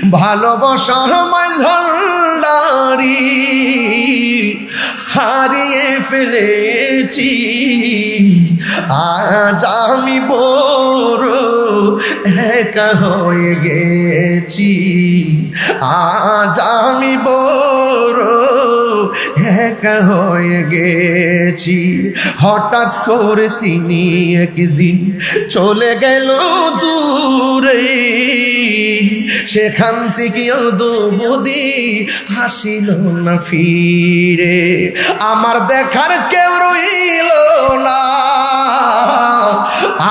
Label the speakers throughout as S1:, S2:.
S1: ভালোবাসার মাঝারি হারিয়ে ফেলেছি, আজ আমি বড় একা হয়ে গেছি, আজ আমি বড় একা হয়ে গেছি। হঠাৎ করে তিনি একদিন চলে গেল দূরে, সেখান থেকেও দুবুদি হাসিল না ফিরে। আমার দেখার কেউ রইল না,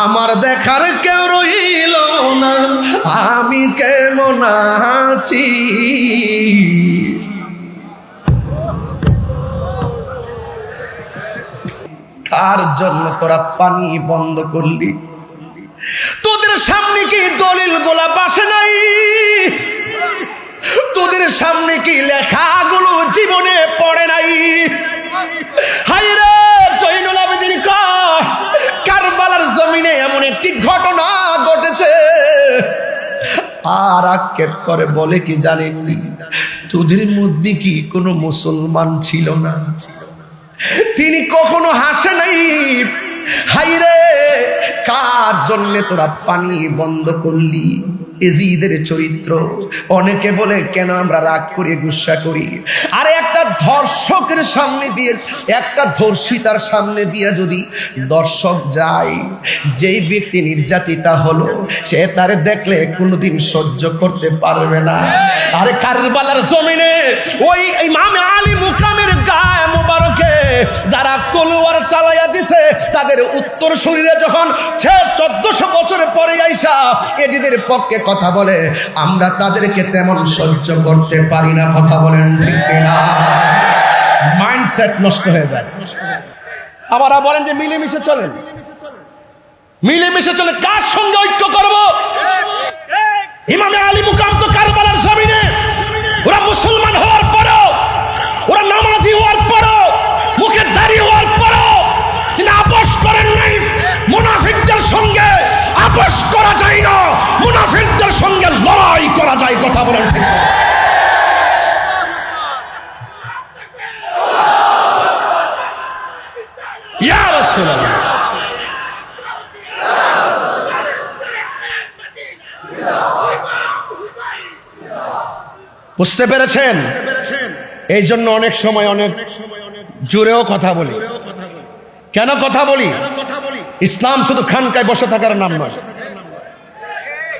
S1: আমার দেখার কেউ রইল না, আমি কেমন আছি। কার জন্য তোরা পানি বন্ধ করলি? তোদের সামনে কি দলিল গোলা বাসে নাই? তোদের সামনে কি লেখাগুলো জীবনে পড়ে নাই? হায়রে জয়নুল আবেদিন কয়, কারবালার জমিনে এমন একটি ঘটনা ঘটেছে। আর আক্ষেপ করে বলে কি জানেননি, তোদের মধ্যে কি কোনো মুসলমান ছিল না? তিনি কখনো হাসে নাই। হায়রে কার জন্য তোরা পানি বন্ধ করলি? এজিদের চরিত্র। অনেকে বলে কেন আমরা রাগ করি, গুসা করি। আর একটা ধর্ষকের সামনে দিয়ে, একটা ধর্ষিতার সামনে দিয়ে যদি দর্শক যায়, যেই ব্যক্তি নির্যাতিতা হলো সে তারে দেখলে কোনোদিন সহ্য করতে পারবে না। আরে কারবালার জমিনে ওই ইমাম আলী মুকামের গায়ে মোবারকে যারা তলোয়ার চালাইয়া দিছে, তাদের উত্তর শরীরে যখন 1400 বছর পরে আইসা এদের পক্ষে কথা বলে, আমরা তাদেরকে তেমন সহ্য করতে পারি না। কথা বলেন ঠিক কিনা? মাইন্ডসেট নষ্ট হয়ে যায়। আবার বলেন যে মিলেমিশে চলেন, মিলেমিশে চলে। কার সঙ্গে ঐক্য করব? ইমামে আলী মুকাম তো কারবালার জমিনে, ওরা মুসলমান হওয়ার পরও, ওরা নামাজি হওয়ার পরও, মুখে দাঁড়িয়ে হওয়ার পরও তিনি আপোষ করেন নাই। মুনাফিকদের সঙ্গে আপোষ করা যায় না, মুনাফিকদের সঙ্গে লড়াই করা যায়। কথা বলেন ঠিক না? ইয়া রাসূলুল্লাহ, বুঝতে পেরেছেন? এই জন্য অনেক সময় অনেক জোরেও কথা বলি। কেন কথা বলি? ইসলাম শুধু খানকায় বসে থাকার নাম নয়।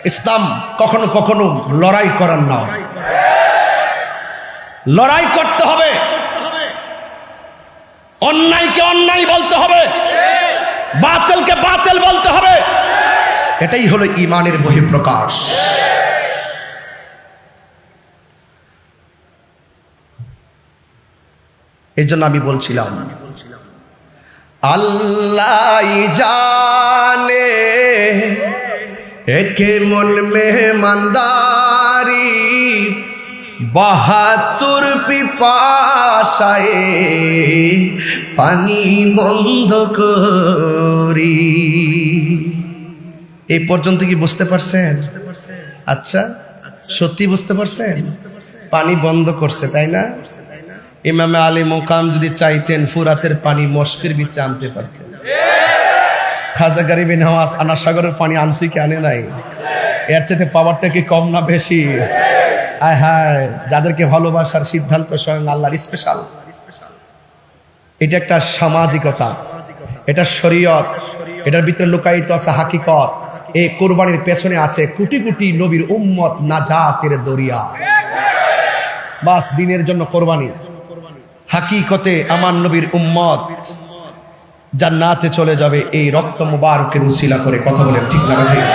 S1: ইসলাম কখনো কখনো লড়াই করার নাম। লড়াই করতে হবে, অন্যায়কে অন্যায় বলতে হবে, বাতিলকে বাতিল বলতে হবে। এটাই হলো ঈমানের বহিঃপ্রকাশ। এই জন্য আমি বলছিলাম, আল্লাহ জানে একে মন মেহমানদারি, 72 পিপাসায় পানি বন্ধ করি। এই পর্যন্ত কি বুঝতে পারছেন? আচ্ছা, সত্যি বুঝতে পারছেন? পানি বন্ধ করছে, তাই না? ইমামে আলী মুকাম যদি চাইতেন ফুরাতের পানি মস্কের ভিতরে আনতে পারতেন। খাজা গরিবে নওয়াজ আনা সাগরের পানি আনছি কি আনে নাই? এর চাইতে পাওয়ারটা কি কম না বেশি? আয় হায়, যাদেরকে ভালোবাসার সিদ্ধান্ত স্বয়ং আল্লাহর স্পেশাল। এটা একটা সামাজিকতা, এটা শরীয়ত, এটার ভিতরে লুকায়িত আছে হাকিকত। এই কুরবানির পেছনে আছে কোটি কোটি নবীর উম্মত নাজাতের দরিয়া। বাস দিনের জন্য কোরবানি। হাকিকতে আমার নবীর উম্মত জান্নাতে চলে যাবে এই রক্ত মুবারকের উসিলা করে। কথা বলেন ঠিক না ঠিক?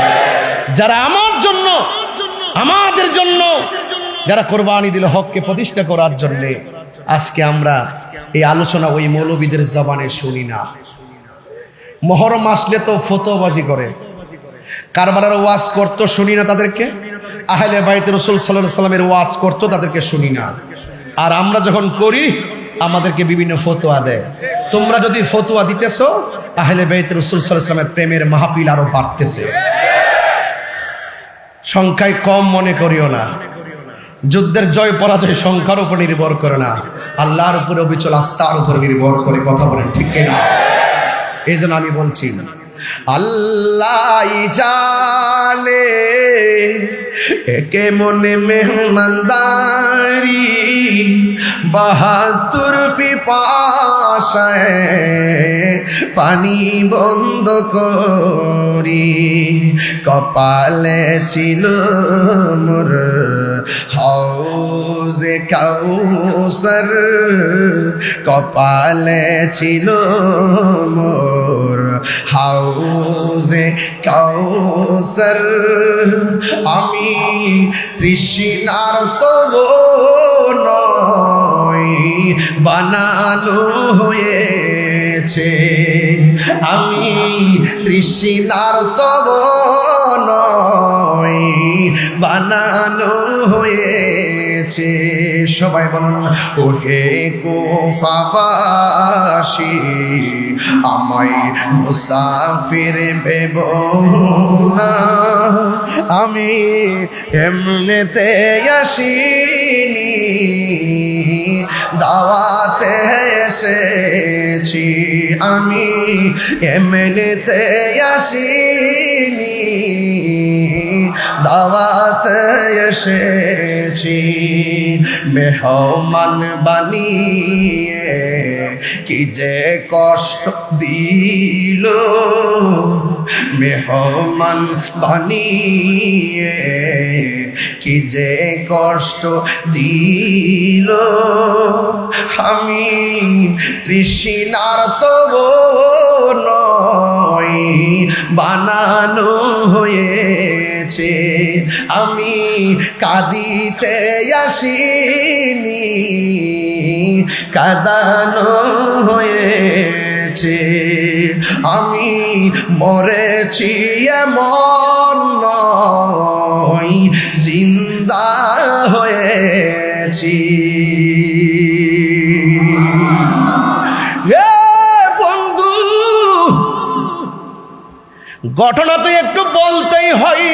S1: যারা আমার জন্য, আমাদের জন্য যারা কোরবানি দিল হককে প্রতিষ্ঠা করার জন্য, আজকে আমরা এই আলোচনা ওই মৌলবীদের জবানে শুনি না। মুহররম আসলে তো ফতোয়াবাজি করে, কারবালার ওয়াজ করতো শুনি না তাদেরকে, আহলে বাইত রাসূল সাল্লাল্লাহু আলাইহি ওয়াসাল্লামের ওয়াজ করতো তাদেরকে শুনি না। আর আমরা যখন করি আমাদেরকে বিভিন্ন ফতোয়া দেয়। তোমরা যদি ফতোয়া দিতেছো, আহলে বাইত রাসূল সাল্লাল্লাহু আলাইহি ওয়াসাল্লামের প্রেমের মাহফিল আরো বাড়তেছে। সংখ্যায় কম মনে করিও না, যুদ্ধের জয় পরাজয় সংখ্যার উপর নির্ভর করে না, আল্লাহর উপরে অবিচল আস্থার উপর নির্ভর করে। কথা বলেন ঠিক কিনা? এই জন্য আমি বলছি, আল্লাহ জানে একে মনে মেহমানদারি, 72 পিপাসায় পানি বন্ধ করি, কপালে ছিল মোর হাউজে কাউসার, কপালে ছিল মোর হাউজে কাউসার। আমি তৃষ্ণার তব নয় বানানো হয়েছে, আমি তৃষ্ণার তব নয় বানানো হয়েছে। সবাই বলুন, ওহে কুফাবাসী আমায় মুসাফির ভেব না, আমি এমনিতে আসিনি দাওয়াতে এসেছি, আমি এমনিতে আসিনি দাওয়াতে এসেছি। মেহমান বানিয়ে কি যে কষ্ট দিল, মেহমান বানিয়ে কি যে কষ্ট দিল, আমি তৃষ্ণার তব নয় বানানো হয়েছে, আমি কাঁদিতে আসিনি কাঁদানো হয়েছে, আমি মরেছি এমন নয় জিন্দা হয়েছি। বন্ধু, ঘটনা তো একটু বলতেই হয়।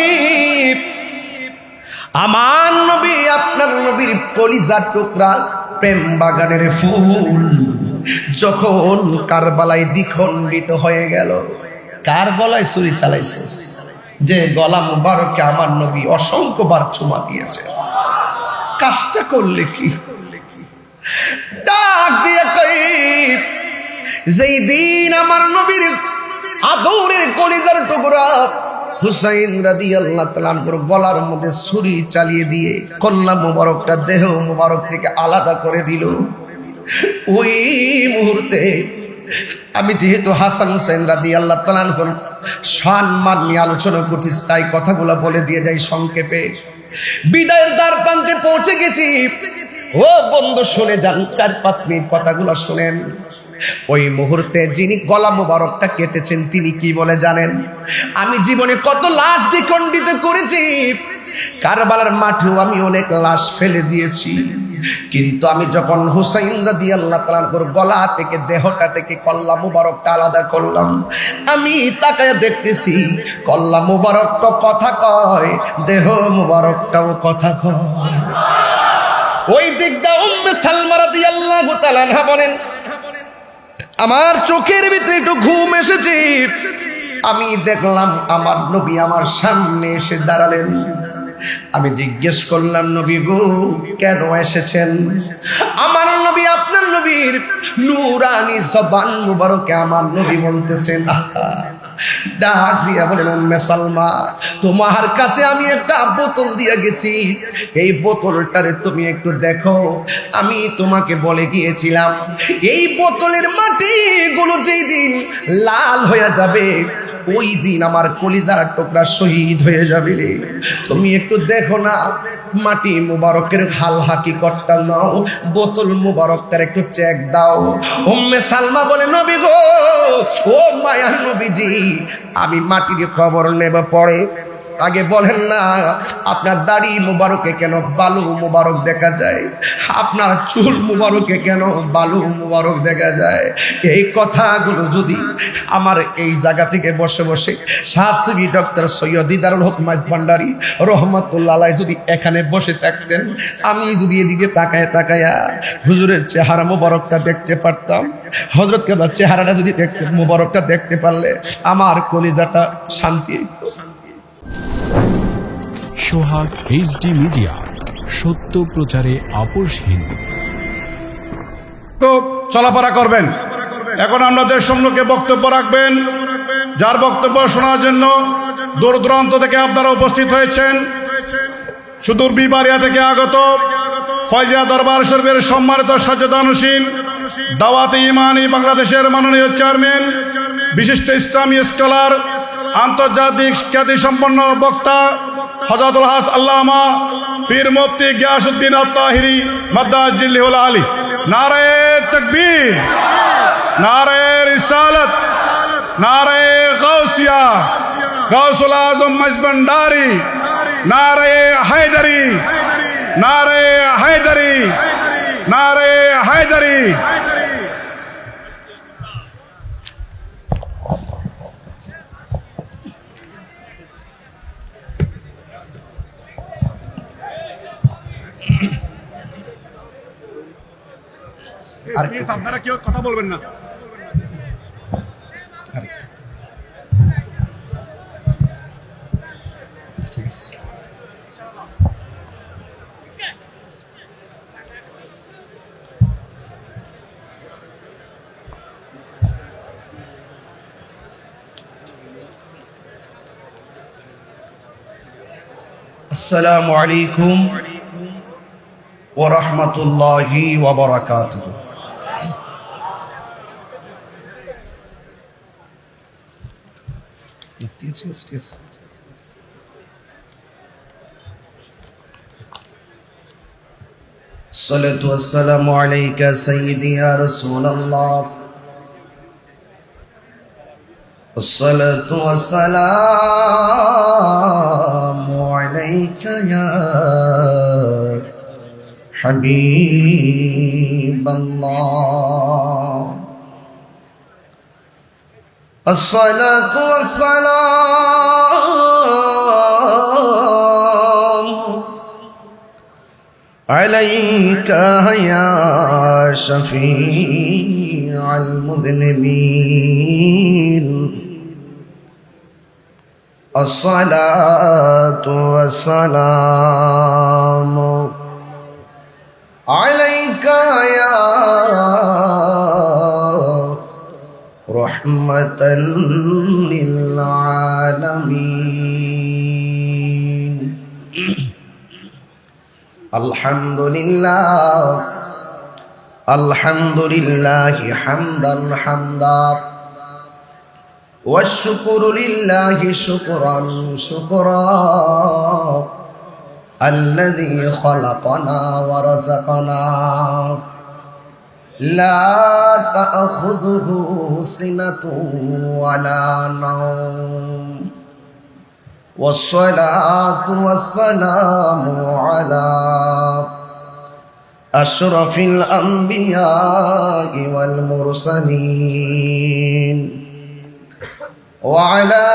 S1: আমার নবী আপনার নবীর কলিজার টুকরা প্রেম বাগানের ফুল যখন কারবালায় দ্বিখণ্ডিত হয়ে গেল, কারবালায় ছুরি চালাইছিস যে গলা মুবারকে আমার নবী অসংখ্যবার চুমা দিয়েছে, কাজটা করলে কি? ডাক দিয়ে কই, যেই দিন আমার নবীর আদরের কলিজার টুকরা হুসাইন রাদিয়াল্লাহু তাআলা আনহুর গলার মধ্যে ছুরি চালিয়ে দিয়ে কল্লা মুবারকটা দেহ মুবারক থেকে আলাদা করে দিল, ওই মুহূর্তে আমি যেহেতু হাসান হুসাইন রাদিয়াল্লাহু তাআলা আনহুর সম্মান নিয়ে আলোচনা করতেছি, তাই কথাগুলো বলে দিয়ে যাই সংক্ষেপে। বিদায়ের দ্বার প্রান্তে পৌঁছে গেছি। ও বন্ধু শুনে যান, 4-5 মিনিট কথাগুলো শুনেন। ওই মুহূর্তে যিনি গলা মোবারকটা কেটেছেন তিনি কি বলে জানেন? আমি জীবনে কত লাশ দ্বিখণ্ডিত করেছি, কারবালার মাঠেও আমি অনেক লাশ ফেলে দিয়েছি, কিন্তু আমি যখন হুসাইন রাদিয়াল্লাহু তাআলা আনহুর গলা থেকে দেহটা থেকে কল্লা মুবারকটা আলাদা করলাম, আমি তাকায় দেখতেছি কল্লা মুবারকটা কথা কয়, দেহ মুবারকটাও কথা কয়। ওই দিকটা উম্মে সালমা রাদিয়াল্লাহু তাআলা আনহা বলেন, আমার চোখের ভিতরে একটু ঘুম এসেছে, আমি দেখলাম আমার নবী আমার সামনে এসে দাঁড়ালেন। আমি জিজ্ঞেস করলাম, নবী গো কেন এসেছেন? আমার নবী আপনার নবীর নূরানি জবান মুবারকে আমার নবী বলতেছেন, ডাক দিয়া বলেন, উম্মে সালমা তোমার কাছে আমি একটা বোতল দিয়ে গেছি, এই বোতলটারে তুমি একটু দেখো। আমি তোমাকে বলে গিয়েছিলাম এই বোতলের মাটিগুলো যেই দিন লাল হয়ে যাবে ওই দিন আমার কলিজার টুকরা শহীদ হয়ে যাবে রে। তুমি একটু দেখো না, মাটি মুবারকের হাল হাকিকতটা নাও, বোতল মুবারকটার একটু চেক দাও। উম্মে সালমা বলে, নবী গো, ও মায়ার নবীজি, আমি মাটির খবর নেব পরে, আগে বলেন না, আপনার দাড়ি মুবারকে কেন বালু মুবারক দেখা যায়? আপনার চুল মুবারকে কেন বালু মুবারক দেখা যায়? এই কথাগুলো যদি আমার এই জায়গা থেকে বসে বসে শাহসিবি ডক্টর সৈয়দ দিদারুল হক মাইজভান্ডারী রহমাতুল্লাহ আলাইহি যদি এখানে বসে থাকতেন, আমি যদি এদিকে তাকায়া হুজুরের চেহারা মুবারকটা দেখতে পারতাম, হযরত কেবলার চেহারাটা যদি দেখতে মুবারকটা দেখতে পারলে আমার কলিজাটা শান্তি হইতো।
S2: সোহাগ এইচডি মিডিয়া, সত্য প্রচারে আপোষহীন।
S3: তো চলাফেরা করবেন। এখন আপনাদের সম্মুখে বক্তব্য রাখবেন, যার বক্তব্য শোনার জন্য দূর দূরান্ত থেকে আপনারা উপস্থিত হয়েছেন। সুদূর বিবারিয়া থেকে আগত ফয়জিয়া দরবার শরীফের সম্মানিত সচেতনশীল দাওয়াতে ইমানি বাংলাদেশের মাননীয় চেয়ারম্যান, বিশিষ্ট ইসলামী স্কলার, আন্তর্জাতিক খ্যাতিসম্পন্ন বক্তা হযরতুল হাস আল্লামা পীর মুফতি গিয়াসউদ্দিন আত-তাহিরি মাদ্দাজিল্লাহুল আলী। নারে তাকবীর, নারে রিসালাত, নারে গাউসিয়া, গাউসুল আজম মাইজভান্ডারী, নারে হায়দারি, নারে হায়দারি, নারে হায়দারি। আপনারা কেউ কথা বলবেন না।
S1: ঠিক আছে। আসসালামু আলাইকুম ওয়া রাহমাতুল্লাহি ওয়া বারাকাতুহু। الصلاة والسلام عليك سيدي يا رسول الله، الصلاة والسلام عليك يا حبيب الله، الصلاة والسلام عليك يا شفيع المذنبين، الصلاة والسلام عليك يا رحمة للعالمين. الحمد لله، الحمد لله حمدا حمدا، والشكر لله شكرا شكرا، الذي خلقنا ورزقنا لا تأخذه سنة ولا نوم، والصلاة والسلام على أشرف الأنبياء والمرسلين، وعلى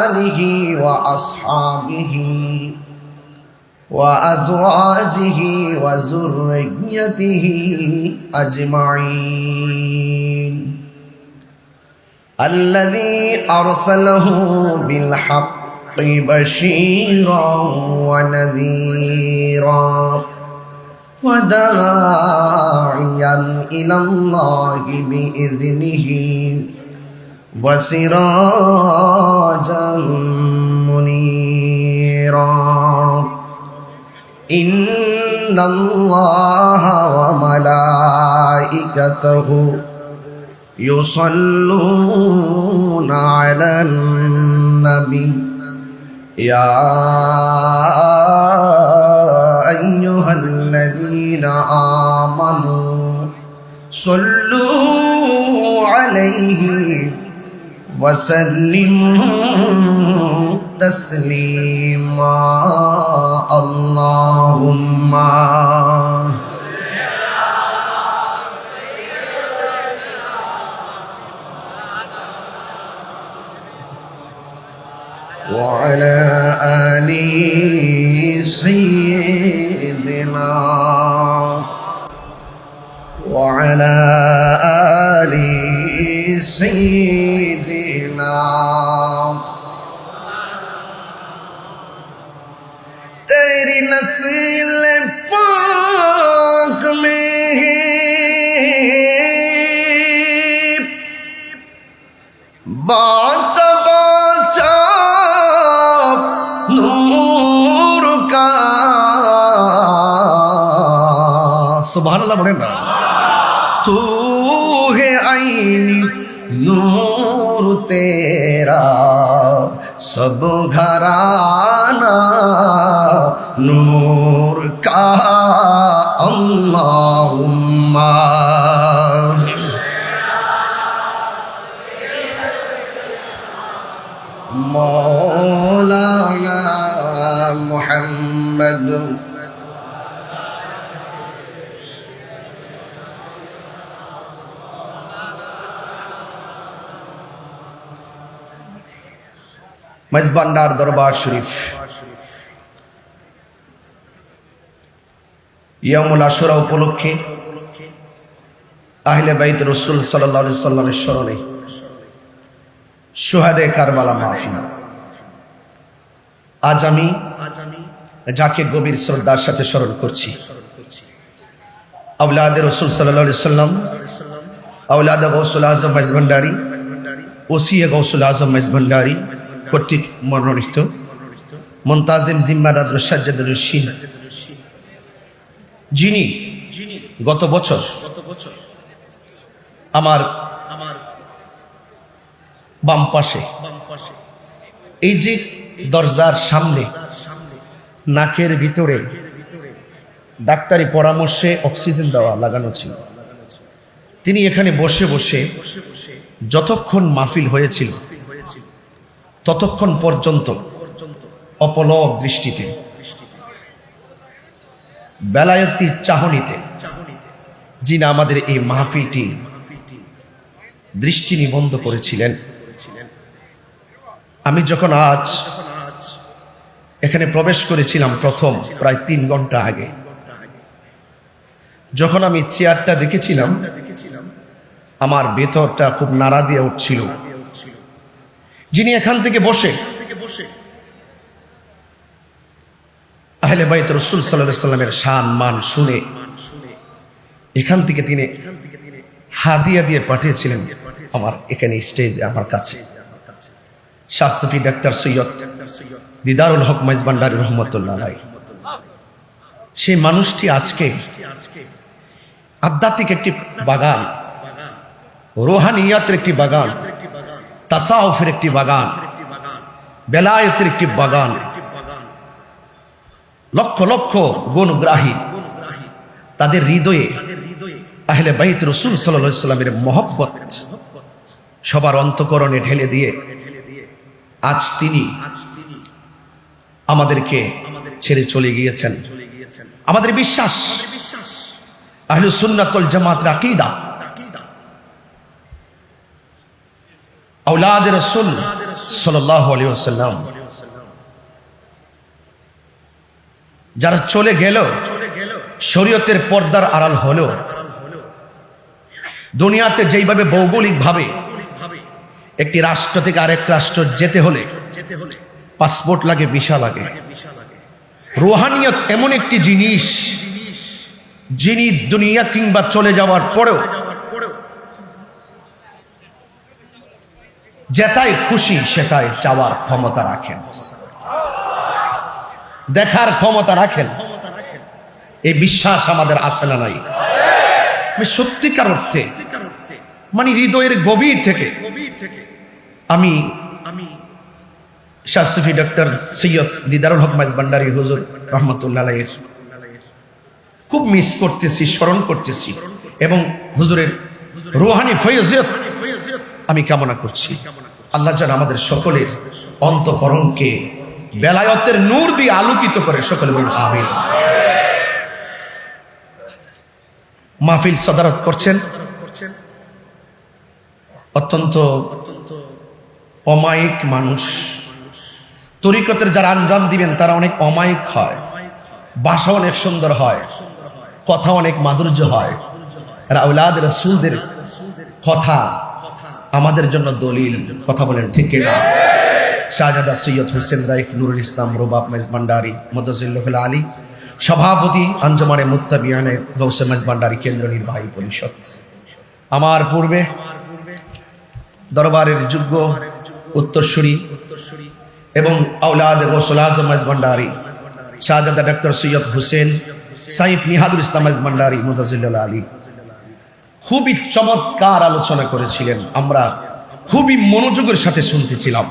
S1: آله وأصحابه وأزواجه وذريته أجمعين، الذي أرسله بالحق بشيرا ونذيرا وداعيا إلى الله بإذنه وسراجا منيرا. إن الله وملائكته يصلون على النبي يا أيها الذين آمنوا صلوا عليه وسلموا تسليما اللهم وعلى آل سيدنا وعلى آل سيدنا तेरी नस्ल पाक में है बाचा बाचा नूर का सुभान अल्लाह बोले ना तू है आईनी नूर तेरा सब घराना नूर का अल्लाहुम्मा मौलाना मुहम्मद मेजबानदार दरबार शरीफ ইয়ামুল আশুরা উপলক্ষে আহলে বাইত রাসূল সাল্লাল্লাহু আলাইহি সাল্লামের স্মরণে শুহাদায়ে কারবালা মাহফিল। আজ আমি যাকে গভীর শ্রদ্ধার সাথে স্মরণ করছি, আওলাদে রাসূল সাল্লাল্লাহু আলাইহি সাল্লাম, আওলাদে গাউসুল আজম মেজবান্ডারি, ওসিয়ে গাউসুল আজম মেজবান্ডারি কর্তৃক মনোনীত মুনতাজিম জিম্মাদার সাজ্জাদুর রশিদ, যিনি গত বছর আমার বাম পাশে এই যে দরজার সামনে নাকের ভিতরে ডাক্তারি পরামর্শে অক্সিজেন দেওয়া লাগানো ছিল, তিনি এখানে বসে বসে যতক্ষণ মাহফিল হয়েছিল ততক্ষণ পর্যন্ত অপলক দৃষ্টিতে বেলায়েতি চাহনিতে যিনি আমাদের এই মাহফিলটি দৃষ্টি নিবন্ধ করেছিলেন। আমি যখন আজ এখানে প্রবেশ করেছিলাম প্রথম প্রায় 3 ঘন্টা আগে, যখন আমি চেয়ারটা দেখেছিলাম আমার ভেতরটা খুব নাড়া দিয়ে উঠছিল। যিনি এখান থেকে বসে আহলে বাইত রাসূল সাল্লাল্লাহু আলাইহি সাল্লামের শান মান শুনে এখান থেকে তিনি হাদিয়া দিয়ে পাঠিয়েছিলেন আমার এখানে স্টেজে আমার কাছে শাহ সুফি ডাক্তার সৈয়দ দিদারুল হক মেজবান্ডারি রহমাতুল্লাহ আলাইহি। সেই মানুষটি আজকে আধ্যাত্মিক একটি বাগান, রুহানিয়াতের একটি বাগান, তাসাউফের একটি বাগান, বেলায়েতের একটি বাগান, লক্ষ লক্ষ গুণগ্রাহী তাদের হৃদয়ে আহলে বাইত রাসূল সাল্লাল্লাহু আলাইহি সাল্লামের মহব্বত সবার অন্তঃকরণে ঢেলে দিয়ে আজ তিনি আমাদেরকে ছেড়ে চলে গিয়েছেন। আমাদের বিশ্বাস আহলে সুন্নাত ওয়াল জামাতের আকীদা আওলাদে রাসূল সাল্লাল্লাহু আলাইহি ওয়াসাল্লাম যারা চলে গেল, শরীয়তের পর্দার আড়াল হলো, দুনিয়াতে যেইভাবে ভৌগোলিক ভাবে একটি রাষ্ট্র থেকে আরেক রাষ্ট্র যেতে হলে পাসপোর্ট লাগে, ভিসা লাগে, রুহানিয়ত এমন একটি জিনিস যিনি দুনিয়া কিংবা চলে যাওয়ার পরেও যেটাই খুশি সেটাই চাওয়ার ক্ষমতা রাখেন, দেখার ক্ষমতা রাখেন। এই বিশ্বাস আমাদের আছে না নাই? আমি সত্যিকার অর্থে মানে হৃদয়ের গভীর থেকে আমি শাহ সুফি ডক্টর সৈয়দ দিদারুল হক মেজবান্ডারি হুজুর রহমাতুল্লাহ আলাইহির খুব মিস করতেছি, স্মরণ করতেছি এবং হুজুরের রুহানি ফয়জিয়ত আমি কামনা করছি। আল্লাহ যেন আমাদের সকলের অন্তঃকরণকে বেলায়তের নূর দিয়ে আলোকিত করে, সকলে বলুন আমিন। মাহফিল সদারত করছেন অত্যন্ত অমায়িক মানুষ। তরিকতের যারা আঞ্জাম দিবেন তারা অনেক অমায়িক হয়, ভাষা অনেক সুন্দর হয়, কথা অনেক মাধুর্য হয়। আওলাদ রাসূলদের কথা আমাদের জন্য দলিল, কথা বলেন ঠিক কিনা? শাহজাদা সৈয়দ হোসেন রাইফ নুরুল ইসলাম রুবাব মেজবান্ডারি মুদাজ্জিলুল আলী, সভাপতি আঞ্জুমানে মুত্তাবিয়ানে গৌসে মেজবান্ডারি কেন্দ্র নির্বাহী পরিষদ। আমার পূর্বে দরবারের যোগ্য উত্তরসূরি এবং আওলাদ গৌসুল আজম মেজবান্ডারি শাহজাদা ডক্টর সৈয়দ হোসেন সাইফ নিহাদুল ইসলাম মেজবান্ডারি মুদাজ্জিলুল আলী খুবই চমৎকার আলোচনা করেছিলেন। আমরা খুবই মনোযোগের সাথে শুনতেছিলাম।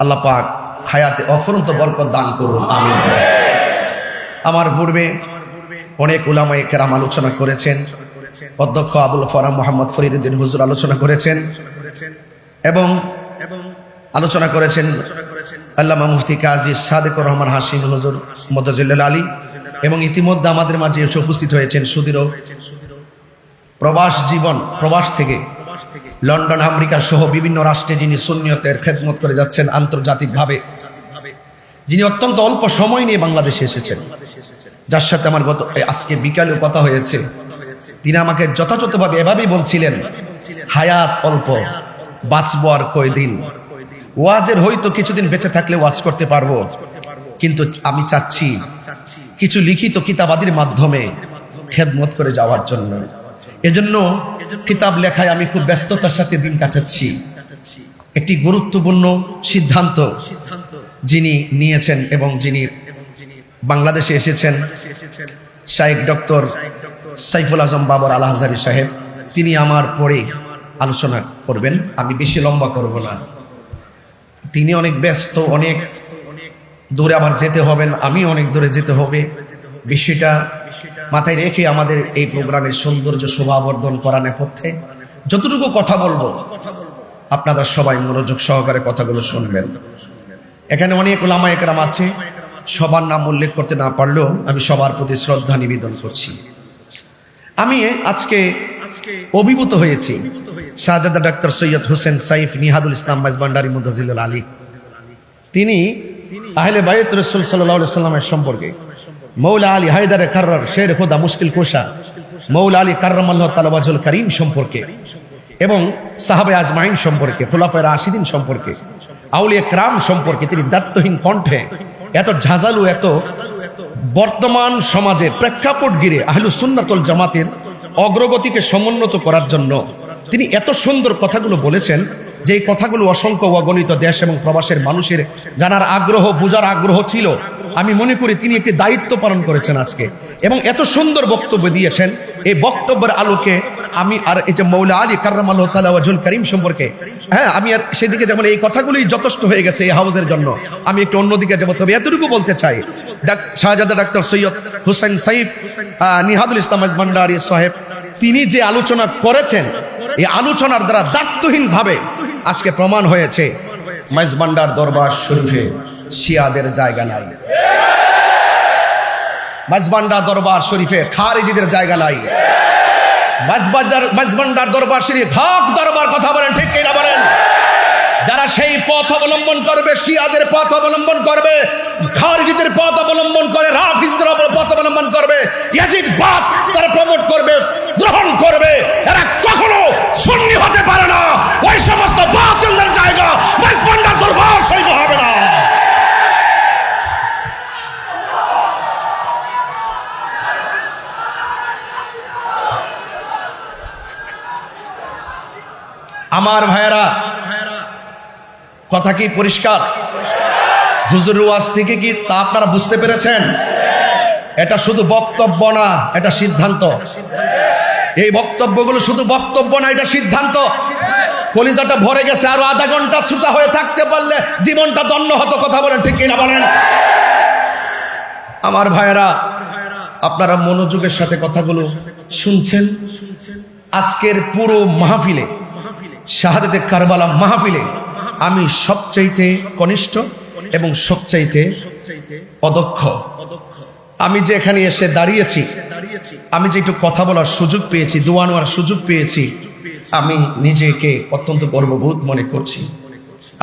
S1: আল্লাহ পাক হায়াতে অফুরন্ত বরকত দান করুন, আমিন। আমার পূর্বে অনেক উলামায়ে কেরাম আলোচনা করেছেন। অধ্যক্ষ আবুল ফরাম মোহাম্মদ ফরিদউদ্দিন হুজুর আলোচনা করেছেন এবং আলোচনা করেছেন আল্লামা মুফতি কাজী সাদেকুর রহমান হাশিম হুজুর মুদাজ্জিলুল আলী, এবং ইতিমধ্যে আমাদের মাঝে এসে উপস্থিত হয়েছেন সুদীর্ঘ প্রবাস জীবন, প্রবাস থেকে লন্ডন আমেরিকা সহ বিভিন্ন রাষ্ট্রে যিনি সুন্নিয়তের খেদমত করে যাচ্ছেন আন্তর্জাতিকভাবে, যিনি অত্যন্ত অল্প সময় নিয়ে বাংলাদেশে এসেছেন, যার সাথে আমার আজকে বিকালেও কথা হয়েছে। তিনি আমাকে যথাযথভাবে এভাবেই বলছিলেন, হায়াত অল্প, বাঁচবো আর কয়দিন, ওয়াজের হয়তো কিছুদিন বেঁচে থাকলে ওয়াজ করতে পারবো, কিন্তু আমি চাচ্ছি কিছু লিখিত কিতাবাদির মাধ্যমে খেদমত করে যাওয়ার জন্য। এজন্য কিতাব লেখায় আমি খুব ব্যস্ততার সাথে দিন কাটাচ্ছি। একটি গুরুত্বপূর্ণ সিদ্ধান্ত যিনি নিয়েছেন এবং যিনি বাংলাদেশে এসেছেন, শাইখ ডক্টর সাইফুল আজম বাবর আল আজহারী সাহেব, তিনি আমার পরে আলোচনা করবেন। আমি বেশি লম্বা করব না, তিনি অনেক ব্যস্ত, অনেক দূরে আবার যেতে হবেন, আমি অনেক দূরে যেতে হবে। বিষয়টা মাথায় রেখে আমাদের এই প্রোগ্রামের সৌন্দর্য শোভাবর্ধন করার নেপথ্যে যতটুকু কথা বলবো আপনারা সবাই মনোযোগ সহকারে কথাগুলো শুনবেন। এখানে অনেক উলামায়ে কেরাম আছে, সবার নাম উল্লেখ করতে না পারলেও আমি সবার প্রতি শ্রদ্ধা নিবেদন করছি। আমি আজকে অভিভূত হয়েছি শাহজাদা ডক্টর সৈয়দ হোসেন সাইফ নিহাদুল ইসলাম মেজবান্ডারি মুদাজ্জিলুল আলী, তিনি আহলে বাইত রাসূল সাল্লাল্লাহু আলাইহি ওয়াসাল্লামের সম্পর্কে, মৌলা আলী হায়দারে কাররার শের খোদা মুশকিল কোশা মৌলা আলী কাররামাল্লাহু তাআলা ওয়াজহুল কারীম সম্পর্কে এবং সাহাবে আজমাইন সম্পর্কে, খুলাফায়ে রাশিদিন সম্পর্কে, আউলিয়া কেরাম সম্পর্কে তিনি দায়িত্বহীন কণ্ঠে এত ঝাঁঝালু, এত বর্তমান সমাজে প্রেক্ষাপট ঘিরে আহলুস সুন্নাত ওয়াল জামাতের অগ্রগতিকে সমুন্নত করার জন্য তিনি এত সুন্দর কথাগুলো বলেছেন, যে কথাগুলো অসংখ্য অগণিত দেশ এবং প্রবাসের মানুষের জানার আগ্রহ, বোঝার আগ্রহ ছিল। আমি মনে করি তিনি একটি দায়িত্ব পালন করেছেন আজকে, এবং এত সুন্দর বক্তব্য দিয়েছেন। এই বক্তব্যের আলোকে আমি আর এই যে মৌলা আলী কাররামাল্লাহু তাআলা ওয়াজহুল কারীম সম্পর্কে, আমি আর সেদিকে যেমন এই কথাগুলোই যথেষ্ট হয়ে গেছে এই হাউজের জন্য, আমি একটু অন্যদিকে যাবো। তবে এতটুকু বলতে চাই, শাহজাদা ডাক্তার সৈয়দ হোসেন সাইফ নিহাদুল ইসলাম মেজবান্ডারি সাহেব তিনি যে আলোচনা করেছেন, এই আলোচনার দ্বারা দায়িত্বহীন ভাবে আজকে প্রমাণ হয়েছে মেজবান্ডার দরবার শরীফে শিয়াদের জায়গা নাই, মেজবান্ডার দরবার শরীফে খারিজিদের জায়গা নাই, মেজবান্ডার দরবার শরীফ হক দরবার, কথা বলেন ঠিক কিনা বলেন? যারা সেই পথ অবলম্বন করবে, শিয়াদের পথ অবলম্বন করবে, খারিজিদের পথ অবলম্বন করে, রাফিজদের পথ অবলম্বন করবে, ইয়াজিদবাদ তারা প্রমোট করবে, গ্রহণ করবে, এরা কখনো সুন্নি হতে পারে না। ওই সমস্ত বাতিলদের জায়গা মেজবান্ডার দরবার শরীফ হবে না। আমার ভাইয়েরা, কথা কি পরিষ্কার? হুজুরের ওয়াজ থেকে কি তা আপনারা বুঝতে পেরেছেন? এটা শুধু বক্তব্য না, এটা সিদ্ধান্ত। এই বক্তব্যগুলো শুধু বক্তব্য না, এটা সিদ্ধান্ত। কলিজাটা ভরে গেছে, আরো আধা ঘন্টা শ্রোতা হয়ে থাকতে পারলে জীবনটা ধন্য হতো, কথা বলেন ঠিক কিনা বলেন? আমার ভাইয়েরা, আপনারা মনোযোগের সাথে কথাগুলো শুনছেন। আজকের পুরো মাহফিলে শাহাদাতে কারবালা মাহফিলে আমি সবচাইতে কনিষ্ঠ এবং সবচাইতে অদক্ষ। আমি যে এখানে এসে দাঁড়িয়েছি, আমি যে একটু কথা বলার সুযোগ পেয়েছি, দোয়া নেওয়ার সুযোগ পেয়েছি, আমি নিজেকে অত্যন্ত গর্ববোধ মনে করছি।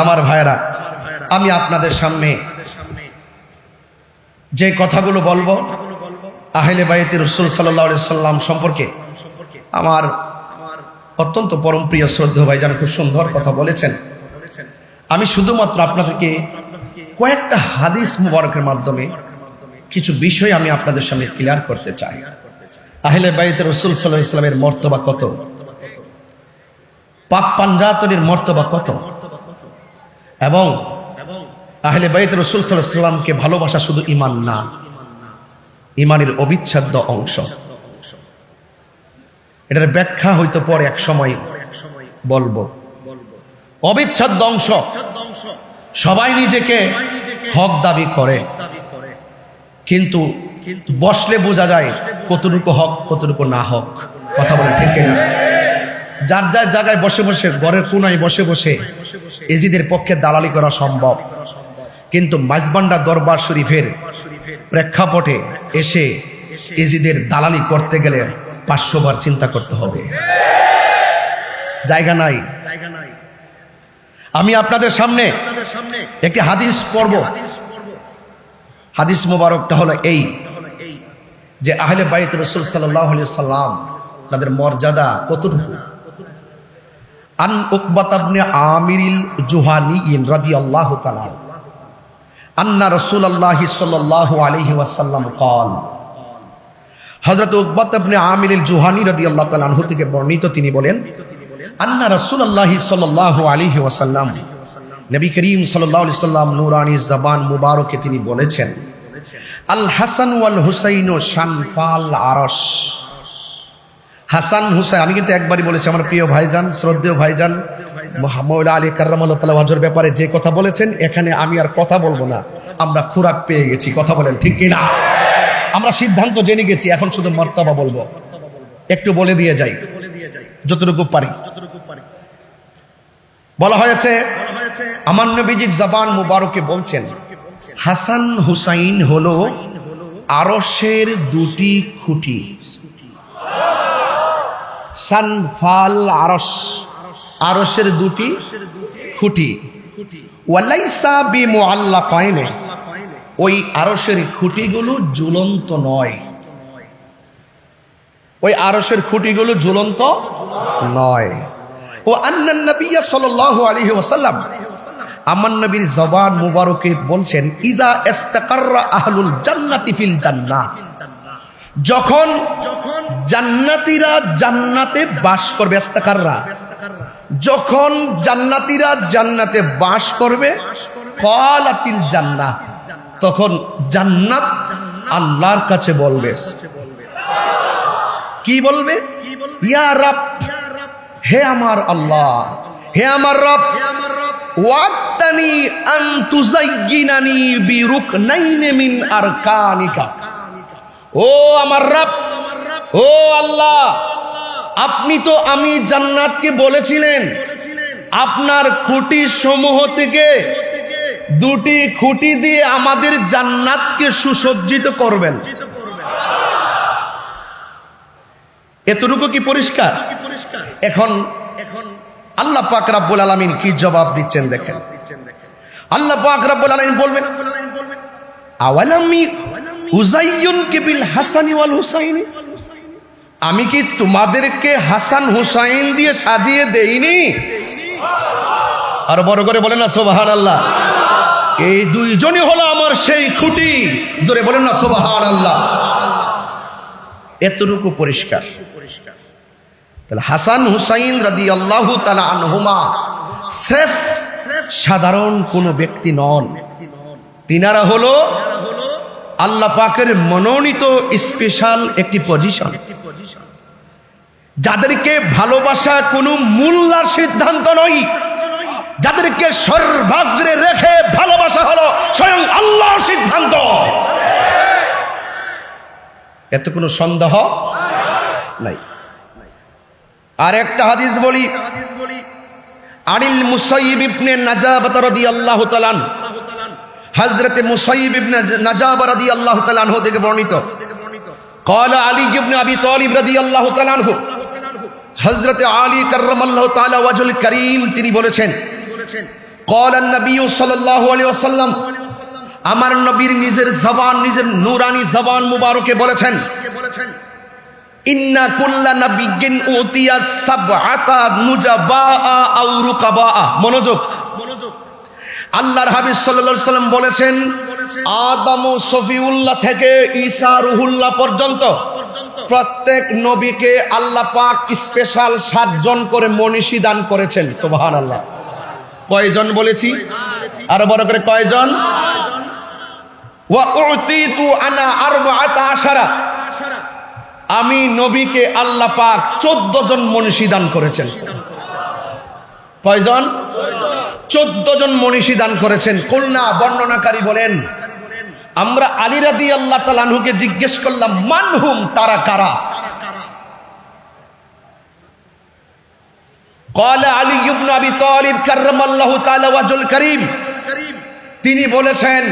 S1: আমার ভাইয়েরা, আমি আপনাদের সামনে যে কথাগুলো বলবো আহলে বাইতে রাসূল সাল্লাল্লাহু আলাইহি সাল্লাম সম্পর্কে, আমার অত্যন্ত পরম প্রিয় শ্রদ্ধেয় ভাইজান খুব সুন্দর কথা বলেছেন। আমি শুধুমাত্র আপনাদেরকে কয়েকটা হাদিস মুবারকের মাধ্যমে কিছু বিষয় আমি আপনাদের সামনে ক্লিয়ার করতে চাই। আহলে বাইতে রাসূল সাল্লাল্লাহু আলাইহি সাল্লামের মর্তবা কত, পাক পাঞ্জাতনের মর্তবা কত, এবং আহলে বাইত রাসূল সাল্লাল্লাহু আলাইহি সাল্লামকে ভালোবাসা শুধু ঈমান না, ঈমানের অবিচ্ছেদ্য অংশ। এটার ব্যাখ্যা হয়তো পরে এক সময় বলবো। অবিচ্ছেদ্য অংশ। সবাই নিজেকে হক দাবি করে, কিন্তু বসলে বোঝা যায় কতটুকু হক কতটুকু না হক। কথা বলে ঠিক না? যার যার জায়গায় বসে বসে, ঘরের কোনায় বসে বসে এজিদের পক্ষে দালালি করা সম্ভব, কিন্তু মাইজবান্ডা দরবার শরীফের প্রেক্ষাপটে এসে এজিদের দালালি করতে গেলে 500 বার চিন্তা করতে হবে। জায়গা নাই। আমি আপনাদের সামনে একটি হাদিস পড়ব। হাদিস মোবারকটা হলো এই যে আহলে বাইত রাসূল সাল্লাল্লাহু আলাইহি সাল্লাম তাদের মর্যাদা কতটুকু। আন উকবাত ইবনে আমিরিল জুহানী রাদিয়াল্লাহু তাআলা আন্না রাসূলুল্লাহ সাল্লাল্লাহু আলাইহি ওয়াসাল্লাম قال, হযরত উকবাত ইবনে আমিরিল জুহানী রাদিয়াল্লাহু তাআলা আনহু থেকে বর্ণিত, তিনি বলেন আন্না রাসূলুল্লাহ সাল্লাল্লাহু আলাইহি ওয়াসাল্লাম, নবী করিম সাল্লাল্লাহু আলাইহি সাল্লাম নূরানী জবান মুবারকে তিনি বলেছেন, আল হাসান ওয়াল হুসাইন শানফাল আরশ। হাসান হুসাইন, আমি কিন্তু একবারই বলেছি, আমার প্রিয় ভাইজান, শ্রদ্ধেয় ভাইজান মাওলানা আলী কাররামাল্লাহু তাআলা ওয়াজহর ব্যাপারে যে কথা বলেছেন, এখানে আমি আর কথা বলবো না। আমরা খোরাক পেয়ে গেছি। কথা বলেন ঠিক কিনা? আমরা সিদ্ধান্ত জেনে গেছি, এখন শুধু মর্তবা বলবো। একটু বলে দিয়ে যাই যতটুকু পারি। বলা হয়েছে, আমার নবীজির জবান মুবারকে বলছেন, হাসান হুসাইন হলো আরশের দুটি খুঁটি। শানফাল আরশ, আরশের দুটি খুঁটি। ওয়ালাইসা বিমুআল্লাকাইন, ওই আরশের খুঁটিগুলো ঝুলন্ত নয়। ওই আরশের খুঁটিগুলো ঝুলন্ত নয়। ও আন্নান নবী সাল্লাল্লাহু আলাইহি ওয়াসাল্লাম, আমার নবীর জবান মুবারকে বলছেন, ইজা ইস্তাকাররা আহলুল জান্নাতি ফিল জান্নাহ, যখন জান্নাতীরা জান্নাতে বাস করবে, ইস্তাকাররা, যখন জান্নাতীরা জান্নাতে বাস করবে, ক্বালাতিল জান্নাহ, তখন জান্নাত আল্লাহর কাছে বলবে, কি বলবে? ইয়া রাব, হে আমার আল্লাহ, হে আমার রব, ওয়াদানি আন তুযায়্যিনানি বিরুকনাইন মিন আরকানিকা। ও আমার রব, ও আল্লাহ, আপনি তো আমি জান্নাতকে বলেছিলেন আপনার খুঁটি সমূহ থেকে দুটি খুঁটি দিয়ে আমাদের জান্নাতকে সুসজ্জিত করবেন। এতটুকু কি পরিষ্কার? এখন আল্লাহ পাক রব্বুল আলামিন কি জবাব দিচ্ছেন দেখেন। আল্লাহ পাক রব্বুল আলামিন বলবেন, আওয়ালামি উযায়্যিনকা বিল হাসানি ওয়াল হুসাইনি, আমি কি তোমাদেরকে হাসান হুসাইন দিয়ে সাজিয়ে দেইনি? আর বড় করে বলেন না সুবহানাল্লাহ। এই দুইজনই হলো আমার সেই খুঁটি। জোরে বলেন না সুবহানাল্লাহ। এতটুকু পরিষ্কার। তাহলে হাসান হুসাইন রাদিয়াল্লাহু তাআলা আনহুমা স্রেফ সাধারণ কোনো ব্যক্তি নন, তিনারা হলো আল্লাহ পাকের মনোনীত স্পেশাল একটি পজিশন, যাদেরকে ভালোবাসা কোনো মূল্যার সিদ্ধান্ত নয়, যাদেরকে সর্বাগ্রে রেখে ভালোবাসা হলো স্বয়ং আল্লাহর সিদ্ধান্ত। এত কোনো সন্দেহ নাই। আর একটা হাদিস বলি, আনিল মুসাইয়িব ইবনে নাজাবাহ রাদিয়াল্লাহু তাআলা হযরত মুসাইয়িব ইবনে নাজাবাহ রাদিয়াল্লাহু তাআলা আনহু থেকে বর্ণিত قال علي بن ابي طالب رضي الله تعالى عنه হযরত আলী কাররামাল্লাহু তাআলা ওয়াজহুল কারীম তিনি বলেছেন قال النبي صلى الله عليه وسلم আমার নবীর নিজের জবান নিজের নূরানি জবান মুবারকে বলেছেন ইন্না কুল্লা নাবিয়্যিন উতিয়া সাবআতা নুজাবা আও রুকাবা। মনোযোগ, আল্লাহর হাবিব সাল্লাল্লাহু আলাইহি সাল্লাম বলেছেন আদম ও সফিউল্লাহ থেকে ঈসা রুহুল্লাহ পর্যন্ত প্রত্যেক নবীকে আল্লাহ পাক স্পেশাল 7 জন করে মনীষী দান করেছেন। সুবহানাল্লাহ। কয়জন বলেছি? আরো বড় করে কয়জন? ওয়া উতিতু আনা 14, আমি নবীকে আল্লাহ পাক 14 জন মনীষী দান করেছেন। কয়জন? 14 জন মনীষী দান করেছেন। কুলনা, বর্ণনাকারী বলেন আমরা আলী রাদিয়াল্লাহু তাআলা আনহুকে জিজ্ঞেস করলাম মানহুম, তারা কারা? قال علي بن ابي طالب كرم الله تعالى وجهه الكريم তিনি বলেছেন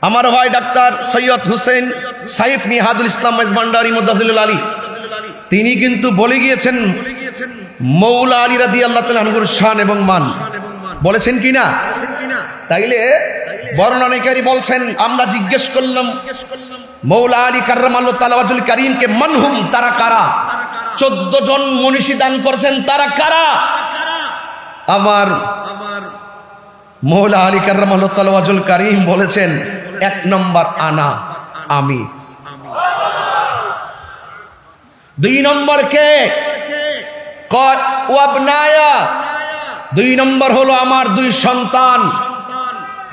S1: আমার ভাই ডাক্তার সৈয়দ হোসেন সাইফ নিহাদুল ইসলাম মাইজভান্ডারী মুদাজিলুল আলী তিনি কিন্তু বলে গিয়েছেন মৌলা আলী রাদিয়াল্লাহু তাআলা আনহুর শান এবং মান। বলেছেন কিনা? তাইলে বর্ণনাকারী বলছেন আমরা জিজ্ঞেস করলাম মৌলা আলী কাররামাল্লাহু তাআলা ওয়াজহুল কারীমকে মানহুম, তারা কারা? 14 জন মনীষী দান করেছেন, তারা কারা? আমার মৌলা আলী কাররামাল্লাহু তাআলা ওয়াজহুল কারীম বলেছেন 1 নম্বর আনা, আমি। 2 নম্বর কে? ওয়াবনায়া, 2 নম্বর হলো আমার 2 সন্তান,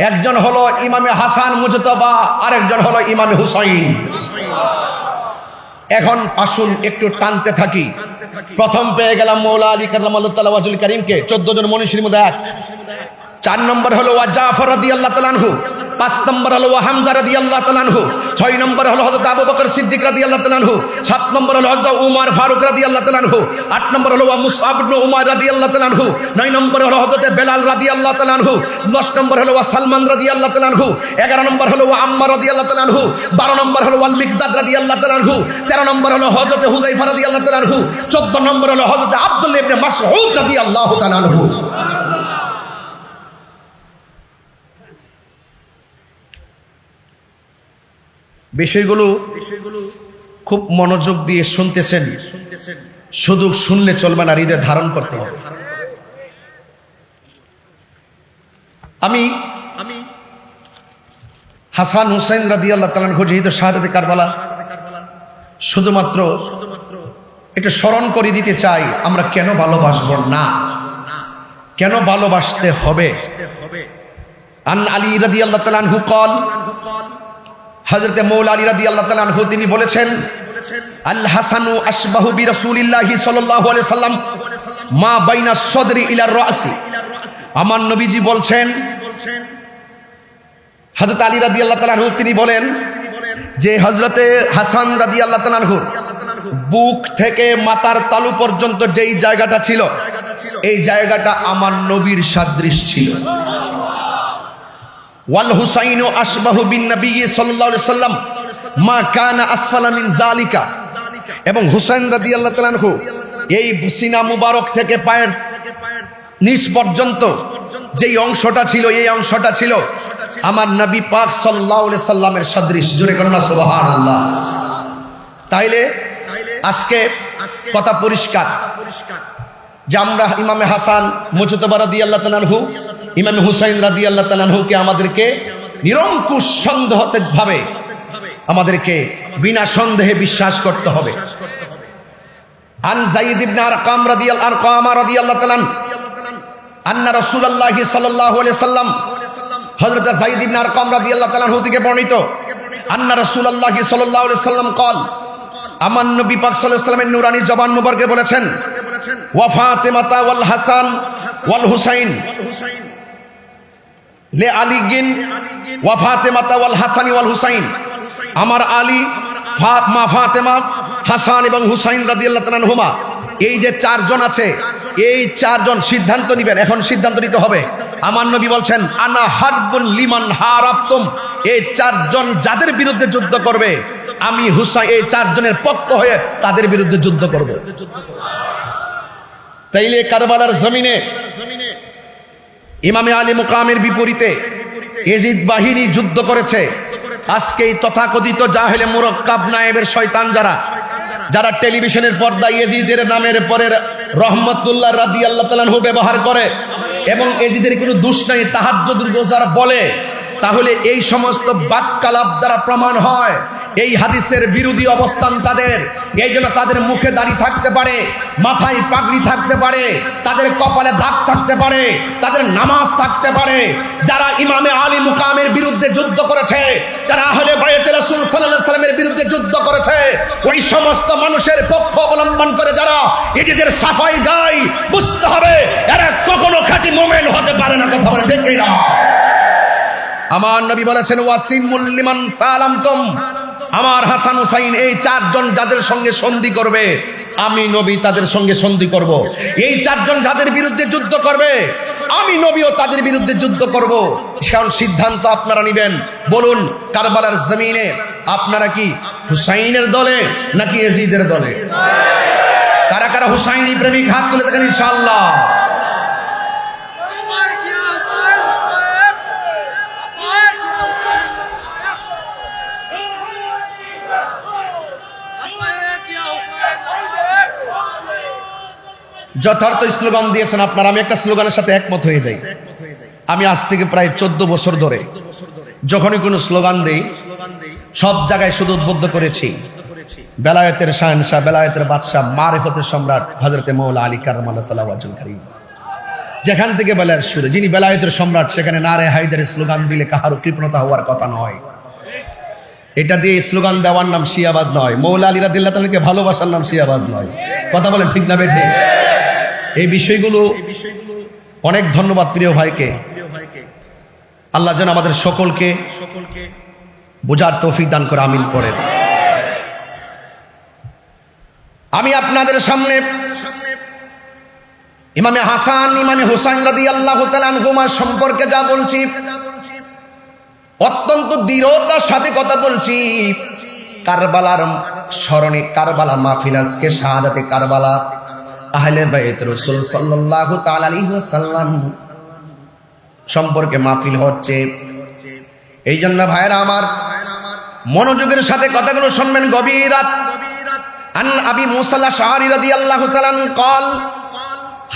S1: একজন হলো ইমামে হাসান মুজতবা, আরেকজন হলো ইমামে হুসাইন। এখন আসুন একটু টানতে থাকি। প্রথম পেয়ে গেলাম মৌলা আলী কাররামাল্লাহু তাআলা ওয়াজহুল কারীমকে 14 জন মনীষীর মধ্যে 1। 4 নম্বর হলো ওয়া জাফর রাদিয়াল্লাহু তাআলা আনহু, 5 নম্বর হলো ওয়া হামজা রাদিয়াল্লাহু তাআলা আনহু, 6 নম্বর হলো হযরত আবু বকর সিদ্দিক রাদিয়াল্লাহু তাআলা আনহু, 7 নম্বর হলো হযরত উমর ফারুক রাদিয়াল্লাহু তাআলা আনহু, 8 নম্বর হলো ওয়া মুসআব ইবনে উমার রাদিয়াল্লাহু তাআলা আনহু, 9 নম্বর হলো হযরত বেলাল রাদিয়াল্লাহু তাআলা আনহু, 10 নম্বর হলো ওয়া সালমান রাদিয়াল্লাহু তাআলা আনহু, 11 নম্বর হলো ওয়া আম্মার রাদিয়াল্লাহু তাআলা আনহু, 12 নম্বর হলো ওয়াল মিকদাদ রাদিয়াল্লাহু তাআলা আনহু, 13 নম্বর হলো হযরত হুযায়ফা রাদিয়াল্লাহু তাআলা আনহু, 14 নম্বর হলো হযরত আব্দুল্লাহ ইবনে মাসউদ রাদিয়াল্লাহু তাআলা আনহু। বিষয়গুলো খুব মনোযোগ দিয়ে শুনতেছেন, শুধু শুনলে চলবে না, হৃদয়ে ধারণ করতে হবে। আমি হাসান হুসাইন রাদিয়াল্লাহু তাআলা আনহু যেহেতু শাহাদাতে কারবালা শুধুমাত্র একটু স্মরণ করে দিতে চাই আমরা কেন ভালোবাসবো না, কেন ভালোবাসতে হবে। আন আলী রাদিয়াল্লাহু তাআলা আনহু قال হযরত মৌলা আলী রাদিয়াল্লাহু তাআলা আনহু তিনি বলেছেন আল হাসানু আশবাহু বিরাসূলিল্লাহি সাল্লাল্লাহু আলাইহি সাল্লাম মা বাইনা সদরি ইলা রাসি। আমার নবীজি বলছেন, হযরত আলী রাদিয়াল্লাহু তাআলা আনহু তিনি বলেন যে হযরতে হাসান রাদিয়াল্লাহু তাআলা আনহু বুক থেকে মাথার তালু পর্যন্ত যেই জায়গাটা ছিল এই জায়গাটা আমার নবীর সাদৃশ ছিল। ওয়াল হুসাইনু আশবাহু বিন নবী সাল্লাল্লাহু আলাইহি সাল্লাম মা কানা আসফালা মিন যালিকা। এবং হুসাইন রাদিয়াল্লাহু তাআলা আনহু এই সিনা মুবারক থেকে পায়ের নিচ পর্যন্ত যেই অংশটা ছিল এই অংশটা ছিল আমার নবী পাক সাল্লাল্লাহু আলাইহি সাল্লামের সদৃশ। জোরে করুন না সুবহানাল্লাহ। তাইলে আজকে কথা পরিষ্কার যে আমরা ইমামে হাসান মুজতবা রাদিয়াল্লাহু তাআলা আনহু, ইমাম হুসাইন রাদিয়াল্লাহু তাআলা আনহুকে আমাদেরকে নিরঙ্কুশ সন্দেহভাবে আমাদেরকে বিনা সন্দেহে বিশ্বাস করতে হবে। আন যায়েদ ইবনে আরকাম রাদিয়াল্লাহু তাআলা আন্না রাসূলুল্লাহ সাল্লাল্লাহু আলাইহি সাল্লাম, হযরত যায়েদ ইবনে আরকাম রাদিয়াল্লাহু তাআলা আনহু থেকে বর্ণিত আন্না রাসূলুল্লাহ সাল্লাল্লাহু আলাইহি সাল্লাম قال আমার নবী পাক সাল্লাল্লাহু আলাইহি সাল্লামের নূরানি জবান মুবারকে বলেছেন ওয়া ফাতিমাতা ওয়াল হাসান ওয়াল হুসাইন লে আলীগিন ওয়া ফাতিমাতা ওয়াল হাসান ওয়াল হুসাইন। আমার আলী, মা ফাতেমা, হাসান এবং হুসাইন রাদিয়াল্লাহু তাআলা আনহুমা এই যে 4 জন আছে এই চারজন সিদ্ধান্ত নিবেন, এখন সিদ্ধান্ত নিতে হবে। আমার নবী বলছেন আনা হারবুন লিমান হারাবতুম, এই চারজন যাদের বিরুদ্ধে যুদ্ধ করবে আমি হুসাইন এই চারজনের পক্ষ হয়ে তাদের বিরুদ্ধে যুদ্ধ করব। তাইলে কারবালার জমিনে ইমামে আলী মুকামের বিপরীতে ইয়াজিদ বাহিনী যুদ্ধ করেছে। আজকে এই তথাকথিত জাহেলে মুরাক্কাব নায়েবের শয়তান যারা টেলিভিশনের পর্দায় ইয়াজিদের নামের পরে রহমতুল্লাহ রাদিয়াল্লাহু তাআলা আনহু ব্যবহার করে এবং ইয়াজিদের কোনো দোষ নাই তাহাজ্জুদুল গোজার বলে, তাহলে এই সমস্ত বাক্যালাপ দ্বারা প্রমাণ হয় এই হাদিসের বিরোধী অবস্থান তাদের। এই জন্য তাদের মুখে দাড়ি থাকতে পারে, মাথায় পাগড়ি থাকতে পারে, তাদের কপালে দাগ থাকতে পারে, তাদের নামাজ থাকতে পারে। যারা ইমামে আলী মুকামের বিরুদ্ধে যুদ্ধ করেছে, যারা আহলে বাইতে রাসূল সাল্লাল্লাহু আলাইহি ওয়াসাল্লামের বিরুদ্ধে যুদ্ধ করেছে, ওই সমস্ত মানুষের পক্ষ অবলম্বন করে যারা এদের সাফাই গায়, বুঝতে হবে এরা কখনো খাঁটি মুমিন হতে পারে না। কথা বলে ঠিক না? আমার নবী বলেছেন ওয়াসিমুল লিমান সালামতুম, আমার হাসান হুসাইন এই চারজন যাদের সঙ্গে সন্ধি করবে আমি নবী তাদের সঙ্গে সন্ধি করব। এই চারজন যাদের বিরুদ্ধে যুদ্ধ করবে আমি নবীও তাদের বিরুদ্ধে যুদ্ধ করব। কারণ সিদ্ধান্ত আপনারা নেবেন। বলুন কারবালার জমিনে আপনারা কি হুসাইনের দলে নাকি ইয়াজিদের দলে? কারা কারা হুসাইনি প্রেমিক হাত তুলে দেখেন ইনশাআল্লাহ। যথার্থ স্লোগান দিয়েছেন আপনারা। আমি একটা স্লোগানের সাথে একমত হয়ে যাই। আমি আজ থেকে প্রায় 14 বছর ধরে যখনই কোনো স্লোগান দেই সব জায়গায় শুধু উদ্বুদ্ধ করেছি বেলায়েতের শাহেনশাহ, বেলায়েতের বাদশাহ, মারিফতের সম্রাট হযরতে মাওলা আলী কাররামাল্লাহু তাআলা ওয়াজহুল কারীম। যেখান থেকে বেলায়েত শুরু, যিনি বেলায়েতের সম্রাট সেখানে নারে হায়দারের স্লোগান দিলে কাহারও কৃপণতা হওয়ার কথা নয়। এটা দিয়ে স্লোগান দেওয়ার নাম শিয়াবাদ নয়, মাওলা আলী রাদিয়াল্লাহু তাআলাকে ভালোবাসার নাম শিয়াবাদ নয়। কথা বলেন ঠিক না বেঠিক? এই বিষয়গুলো অনেক ধন্যবাদ প্রিয় ভাইকে। আল্লাহ যেন আমাদের সকলকে বোঝার তৌফিক দান করে, আমিন পড়েন। আমি আপনাদের সামনে ইমামে হাসান ইমামে হুসাইন রাদিয়াল্লাহু তাআলা আনহুমা সম্পর্কে যা বলছি অত্যন্ত দৃঢ়তার সাথে কথা বলছি। কারবালার স্মরণে কারবালা মাহফিল, আজকে শাহাদাতে কারবালা, আহলে বাইত রাসূল সাল্লাল্লাহু তাআলা আলাইহি ওয়াসাল্লাম সম্পর্কে মাহফিল হচ্ছে। এই জন্য ভাইরা আমার মনোযোগের সাথে কথাগুলো শুনবেন গভীর রাত। আন আবি মুসা আল-আশআরী রাদিয়াল্লাহু তাআলা আনহু قال,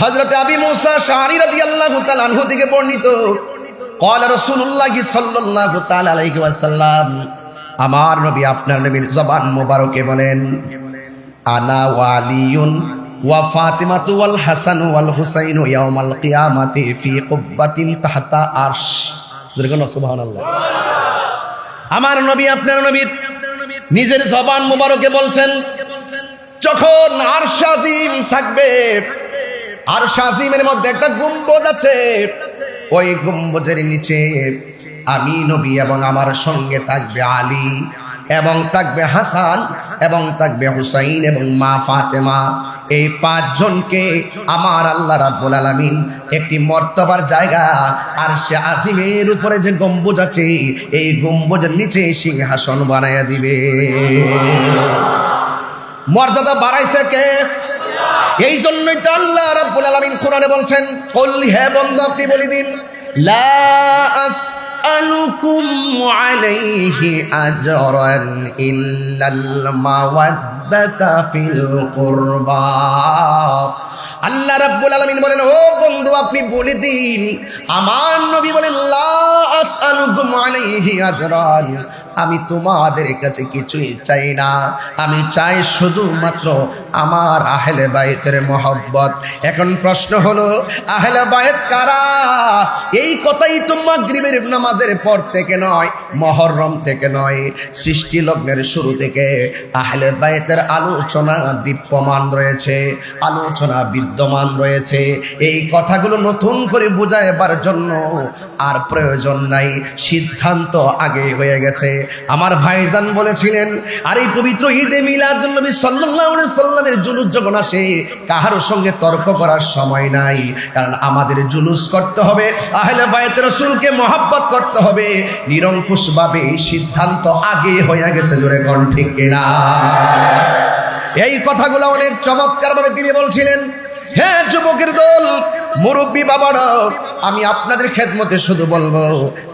S1: হযরত আবি মুসা আল-আশআরী রাদিয়াল্লাহু তাআলা আনহু থেকে বর্ণিত, قال রাসূলুল্লাহ সাল্লাল্লাহু তাআলা আলাইহি ওয়াসাল্লাম, আমার নবী আপনার নবীর জবান মোবারকে বলেন, আনা ওয়ালিয়ুন ওয়া ফাতিমাতু ওয়াল হাসান ওয়াল হুসাইন ইয়াউমাল কিয়ামাতি ফি কুব্বাতিন তাহতা আরশ। যেরকম সুবহানাল্লাহ। আমার নবী আপনার নবী নিজের জবান মোবারকে বলছেন, যখন আরশ আজিম থাকবে, আরশ আজিমের মধ্যে একটা গম্বুজ আছে, ওই গম্বুজের নিচে আমি নবী এবং আমার সঙ্গে থাকবে আলী এবং থাকবে হাসান এবং থাকবে হুসাইন এবং মা ফাতেমা। এই 5 জনকে আমার আল্লাহ রাব্বুল আলামিন একটি মর্তবার জায়গা আরশে আজিমের উপরে যে গম্বুজ আছে এই গম্বুজের নিচে সিংহাসন বানায়া দিবে। মর্যাদা বাড়াইছে কে? এই জন্যই তো আল্লাহ রাব্বুল আলামিন কোরআনে বলছেন, কুল, হে বন্ধু আপনি বলে দিন, লা আসআলুকুম আলাইহি আজরান ইল্লাল মাওয়াদ্দাতা ফিল কুরবা। আল্লাহ রাব্বুল আলামিন বলেন, ও বন্ধু আপনি বলে দিন, আমার নবী বলেন, লা আসআলুকুম আলাইহি আজরান, আমি তোমাদের কাছে কিছুই চাই না, আমি চাই শুধুমাত্র আমার আহলে বাইতের মহব্বত। এখন প্রশ্ন হলো, আহলে বাইত কারা? এই কথাই তো মাগরিবের নামাজের পর থেকে নয়, মুহররম থেকে নয়, সৃষ্টি লগ্নের শুরু থেকে আহলে বাইতের আলোচনা দীপ্যমান রয়েছে, আলোচনা বিদ্যমান রয়েছে। এই কথাগুলো নতুন করে বুঝাইবার জন্য আর প্রয়োজন নাই, সিদ্ধান্ত আগে হয়ে গেছে। আমার ভাইজান বলেছিলেন, আর এই পবিত্র ঈদে মিলাদুন নবী সাল্লাল্লাহু আলাইহি সাল্লামের জুলুস যখন আসে কাহারও সঙ্গে তর্ক করার সময় নাই, কারণ আমাদের জুলুস করতে হবে, আহলে বাইত রাসূলকে মহব্বত করতে হবে। নিরঙ্কুশভাবে সিদ্ধান্ত আগে হয়ে গেছে, জোরে কোন ঠিক কিনা? এই কথাগুলো অনেক চমৎকারভাবে তিনি বলছিলেন। হ্যাঁ যুবকের দল, মুরব্বী বাবারা, আমি আপনাদের খেদমতে শুধু বলবো,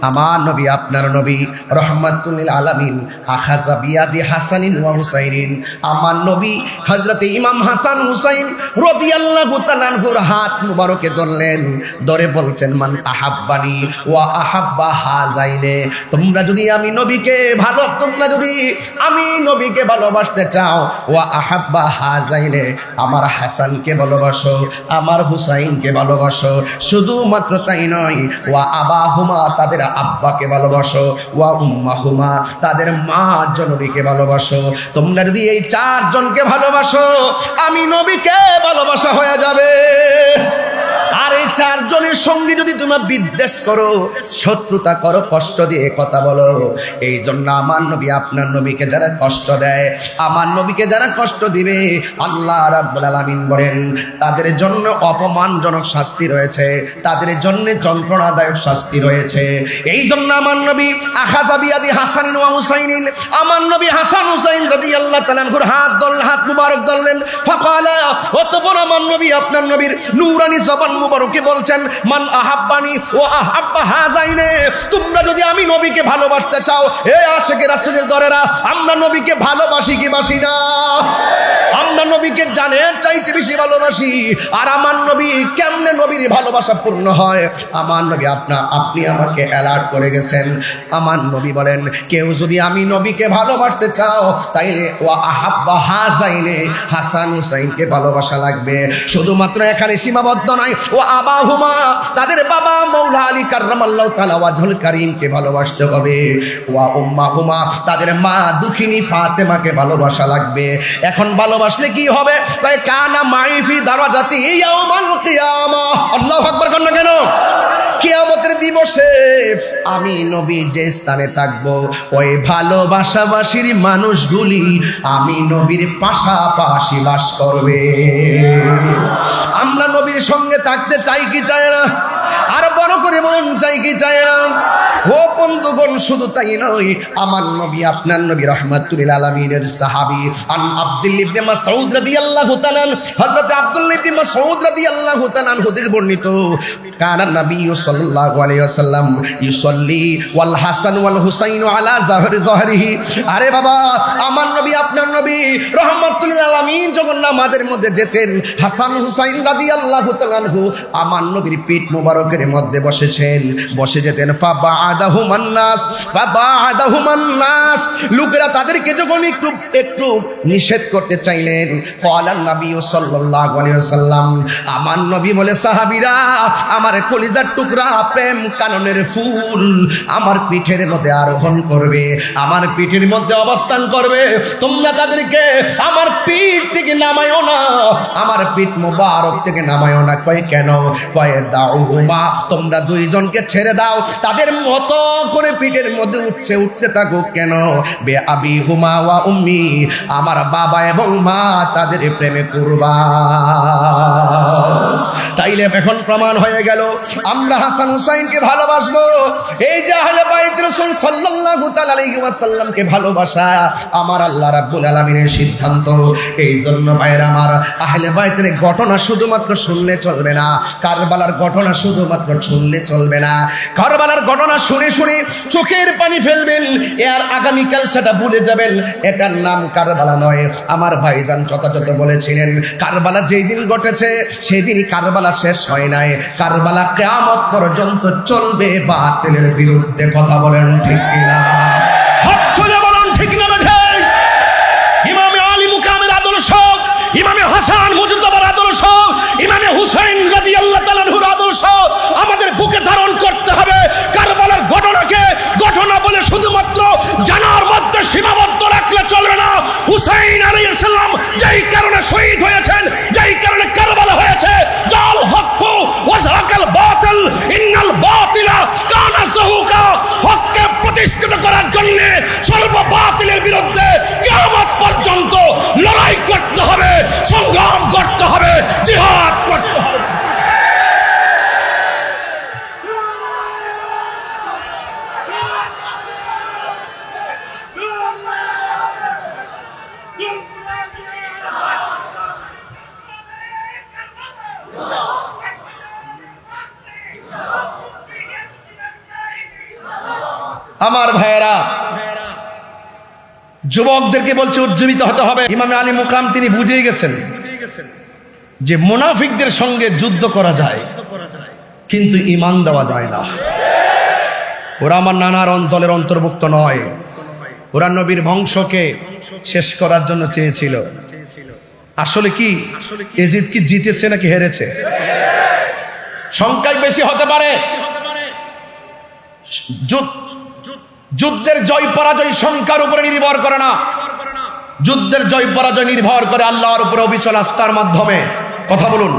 S1: আমার নবী আপনার নবী রহমাতুল লিল আলামিন আখাযা বিয়াদি হাসানিন ওয়া হুসাইনিন, আমার নবী হযরতে ইমাম হাসান হুসাইন রাদিয়াল্লাহু তাআলা আনহুর হাত মুবারকে ধরলেন, ধরে বলছেন, মান আহাব্বানি ওয়া আহাব্বা হাযাইনে, তোমরা যদি আমি নবীকে ভালোবাসতে চাও, ওয়া আহাব্বা হাযাইনে, আমার হাসানকে ভালোবাসো, আমার হুসাইনকে ভালোবাসো। শুধুমাত্র তাই নয়, ওয়া আবাহুমা, তাদের আব্বাকে ভালোবাসো, ওয়া উম্মাহুমা, তাদের মা জননীকে ভালোবাসো। তোমরা যদি এই চারজনকে ভালোবাসো, আমি নবীকে ভালোবাসা হয়ে যাবে। আর এই চারজনের সঙ্গে যদি তোমরা বিদ্বেষ করো, শত্রুতা করো, কষ্ট দিয়ে কথা বলো, এই জন্য আমার নবী আপনার নবীকে যারা কষ্ট দেয়, আমার নবীকে যারা কষ্ট দিবে, আল্লাহ রাব্বুল আলামিন বলেন তাদের জন্য অপমানজনক শাস্তি রয়েছে, তাদের জন্য যন্ত্রণাদায়ক শাস্তি রয়েছে। এই জন্য আমার নবী আখাযা বিয়াদি হাসানিন ওয়া হুসাইনিন, আমার নবী হাসান হুসাইন রাদিয়াল্লাহু তাআলা আনহুর হাত মুবারক ধরলেন। ফাকালা, অতঃপর আমার নবী আপনার নবীর নূরানি জবান মুবারকে বলছেন, মান আহাব্বানি ওয়া আহাব্বা হাযাইনে, তোমরা যদি আমি নবীকে ভালোবাসতে চাও, এ আশিকে রাসূলের দরেরা, আমরা নবীকে ভালোবাসি কি বাসি না? আমরা নবীকে জানের চাইতে বেশি ভালোবাসি। আর আমার নবী কেমনে নবীর ভালোবাসা পূর্ণ হয়, আমার নবী আপনি আমাকে অ্যালার্ট করে গেছেন। আমার নবী বলেন, কেউ যদি আমি নবীকে ভালোবাসতে চাও, তাইলে ওয়া আহাব্বা হাযাইনে, হাসান হুসাইনকে ভালোবাসা লাগবে। শুধুমাত্র এখানে সীমাবদ্ধ নয়, ওয়া আবাহুমা, তাদের বাবা মাওলা আলী কাররামাল্লাহু তাআলা ওয়াজহুল কারীমকে ভালোবাসতে হবে। ওয়া উম্মাহুমা, তাদের মা দুঃখিনী ফাতেমাকে ভালোবাসা লাগবে। এখন ভালোবাসলে কি হবে? কানা মাই ফি দারাজাতি ইয়াউমাল কিয়ামাহ, আল্লাহু আকবার কর না কেন? কিয়ামতের দিবসে আমি নবী যে স্থানে থাকবো, ওই ভালোবাসাবাসীর মানুষগুলি আমি নবীর পাশাপাশি বাস করবে। আমরা নবীর সঙ্গে থাকতে চাই কি চাই না? আর বড় করে মন চাই কি চাই না? ও বন্ধুগণ, শুধু তাই নয়, আমার নবী আপনার নবী রাহমাতুল লিল আলামিনের সাহাবী আন আব্দুল্লাহ ইবনে মাসউদ রাদিয়াল্লাহু তাআলা, হযরত আব্দুল্লাহ ইবনে মাসউদ রাদিয়াল্লাহু তাআলা হতে বর্ণিত, কানা নবী সাল্লাল্লাহু আলাইহি ওয়াসাল্লাম ইউসাল্লি ওয়াল হাসান ওয়াল হুসাইন আলা যাহরিহি। আরে বাবা, আমার নবী আপনার নবী রাহমাতুল লিল আলামিন যখন নামাজের মধ্যে যেতেন, হাসান হুসাইন রাদিয়াল্লাহু তাআলা আমার নবীর পিঠ মুবারকের মধ্যে বসে যেতেন। লোকেরা তাদেরকে যখন একটু নিষেধ করতে চাইলেন, ক্বালান নবী সাল্লাল্লাহু আলাইহি ওয়াসাল্লাম, আমার নবী বলে, সাহাবীরা, আমার কলিজার টুকরা প্রেম কাননের ফুল আমার পিঠের মধ্যে আরোহণ করবে, আমার পিঠের মধ্যে অবস্থান করবে। তোমরা তাদেরকে আমার পিঠ থেকে নামায়ও না, আমার পিঠ মুবারক থেকে নামায়ও না। কয় কেন? কয় দাউহুমা, তোমরা দুইজনকে ছেড়ে দাও, তাদের মতো করে পিঠের মধ্যে উঠতে থাকো। কেন? বে আবি হুমা ওয়া উম্মি, আমার বাবা এবং মা তাদের প্রেমে কুরবান। তাইলে এখন প্রমাণ হয়ে গেল, আমরা হাসান হুসাইনকে ভালোবাসবো। এই যে আহলে বাইত রাসূল সাল্লাল্লাহু তাআলা আলাইহি ওয়াসাল্লামকে ভালোবাসা আমার আল্লাহ রাব্বুল আলামিনের সিদ্ধান্ত। এই জন্য ভাইরা আমার, আহলে বাইতের ঘটনা শুধুমাত্র শুনলে চলবে না, কারবালার ঘটনা শুধুমাত্র শুনলে চলবে না। কারবালার ঘটনা শুনে শুনে চোখের পানি ফেলবেন, আর আগামীকাল সেটা ভুলে যাবেন। এটার নাম কারবালা নয়। আমার ভাইজান যথাযথ বলেছিলেন, কারবালা যেই দিন ঘটেছে সেই দিনই কারবালা শেষ হয় নাই। কারবালা কিয়ামত পর্যন্ত চলবে। বাতিলের বিরুদ্ধে কথা বলেন ঠিক কিনা? হাত তুলে বলেন ঠিক না বেঠে? ইমামে আলী মুকামের আদর্শ, ইমামে হাসান মুজতবার আদর্শ, ইমামে হুসাইন রাদিয়াল্লাহু তাআলা আনহুর আদর্শ আমাদের বুকে ধারণ করতে হবে। কারবালার ঘটনাকে ঘটনা বলে শুধুমাত্র জানার মধ্যে সীমাবদ্ধ রাখলে চলবে না। হুসাইন আলাইহিস সালাম যেই কারণে শহীদ হয়েছেন, যেই কারণে কারবালা হয়েছে, জাল হক ওয়া যাকাল বাতিল ইন্নাল বাতিলা কানা যাহুকা, হককে প্রতিষ্ঠিত করার জন্য আমার ভাইয়েরা, যুবকদেরকে বলছে উজ্জীবিত হতে হবে। ইমাম আলী মুকাম তিনি বুঝেই গেছেন যে মুনাফিকদের সঙ্গে যুদ্ধ করা যায়, কিন্তু ঈমান দেওয়া যায় না। ওরা আমার নানার দলের অন্তর্ভুক্ত নয়, ওরা নবীর বংশকে শেষ করার জন্য চেয়েছিল। আসলে কি এজিদ কি জিতেছে নাকি হেরেছে? সংখ্যায় বেশি হতে পারে। যুদ্ধের জয় পরাজয় সংখ্যার উপরে নির্ভর করে না, যুদ্ধের জয় পরাজয় নির্ভর করে আল্লাহর উপরে অবিচল আস্থার মাধ্যমে। কথা বলুন।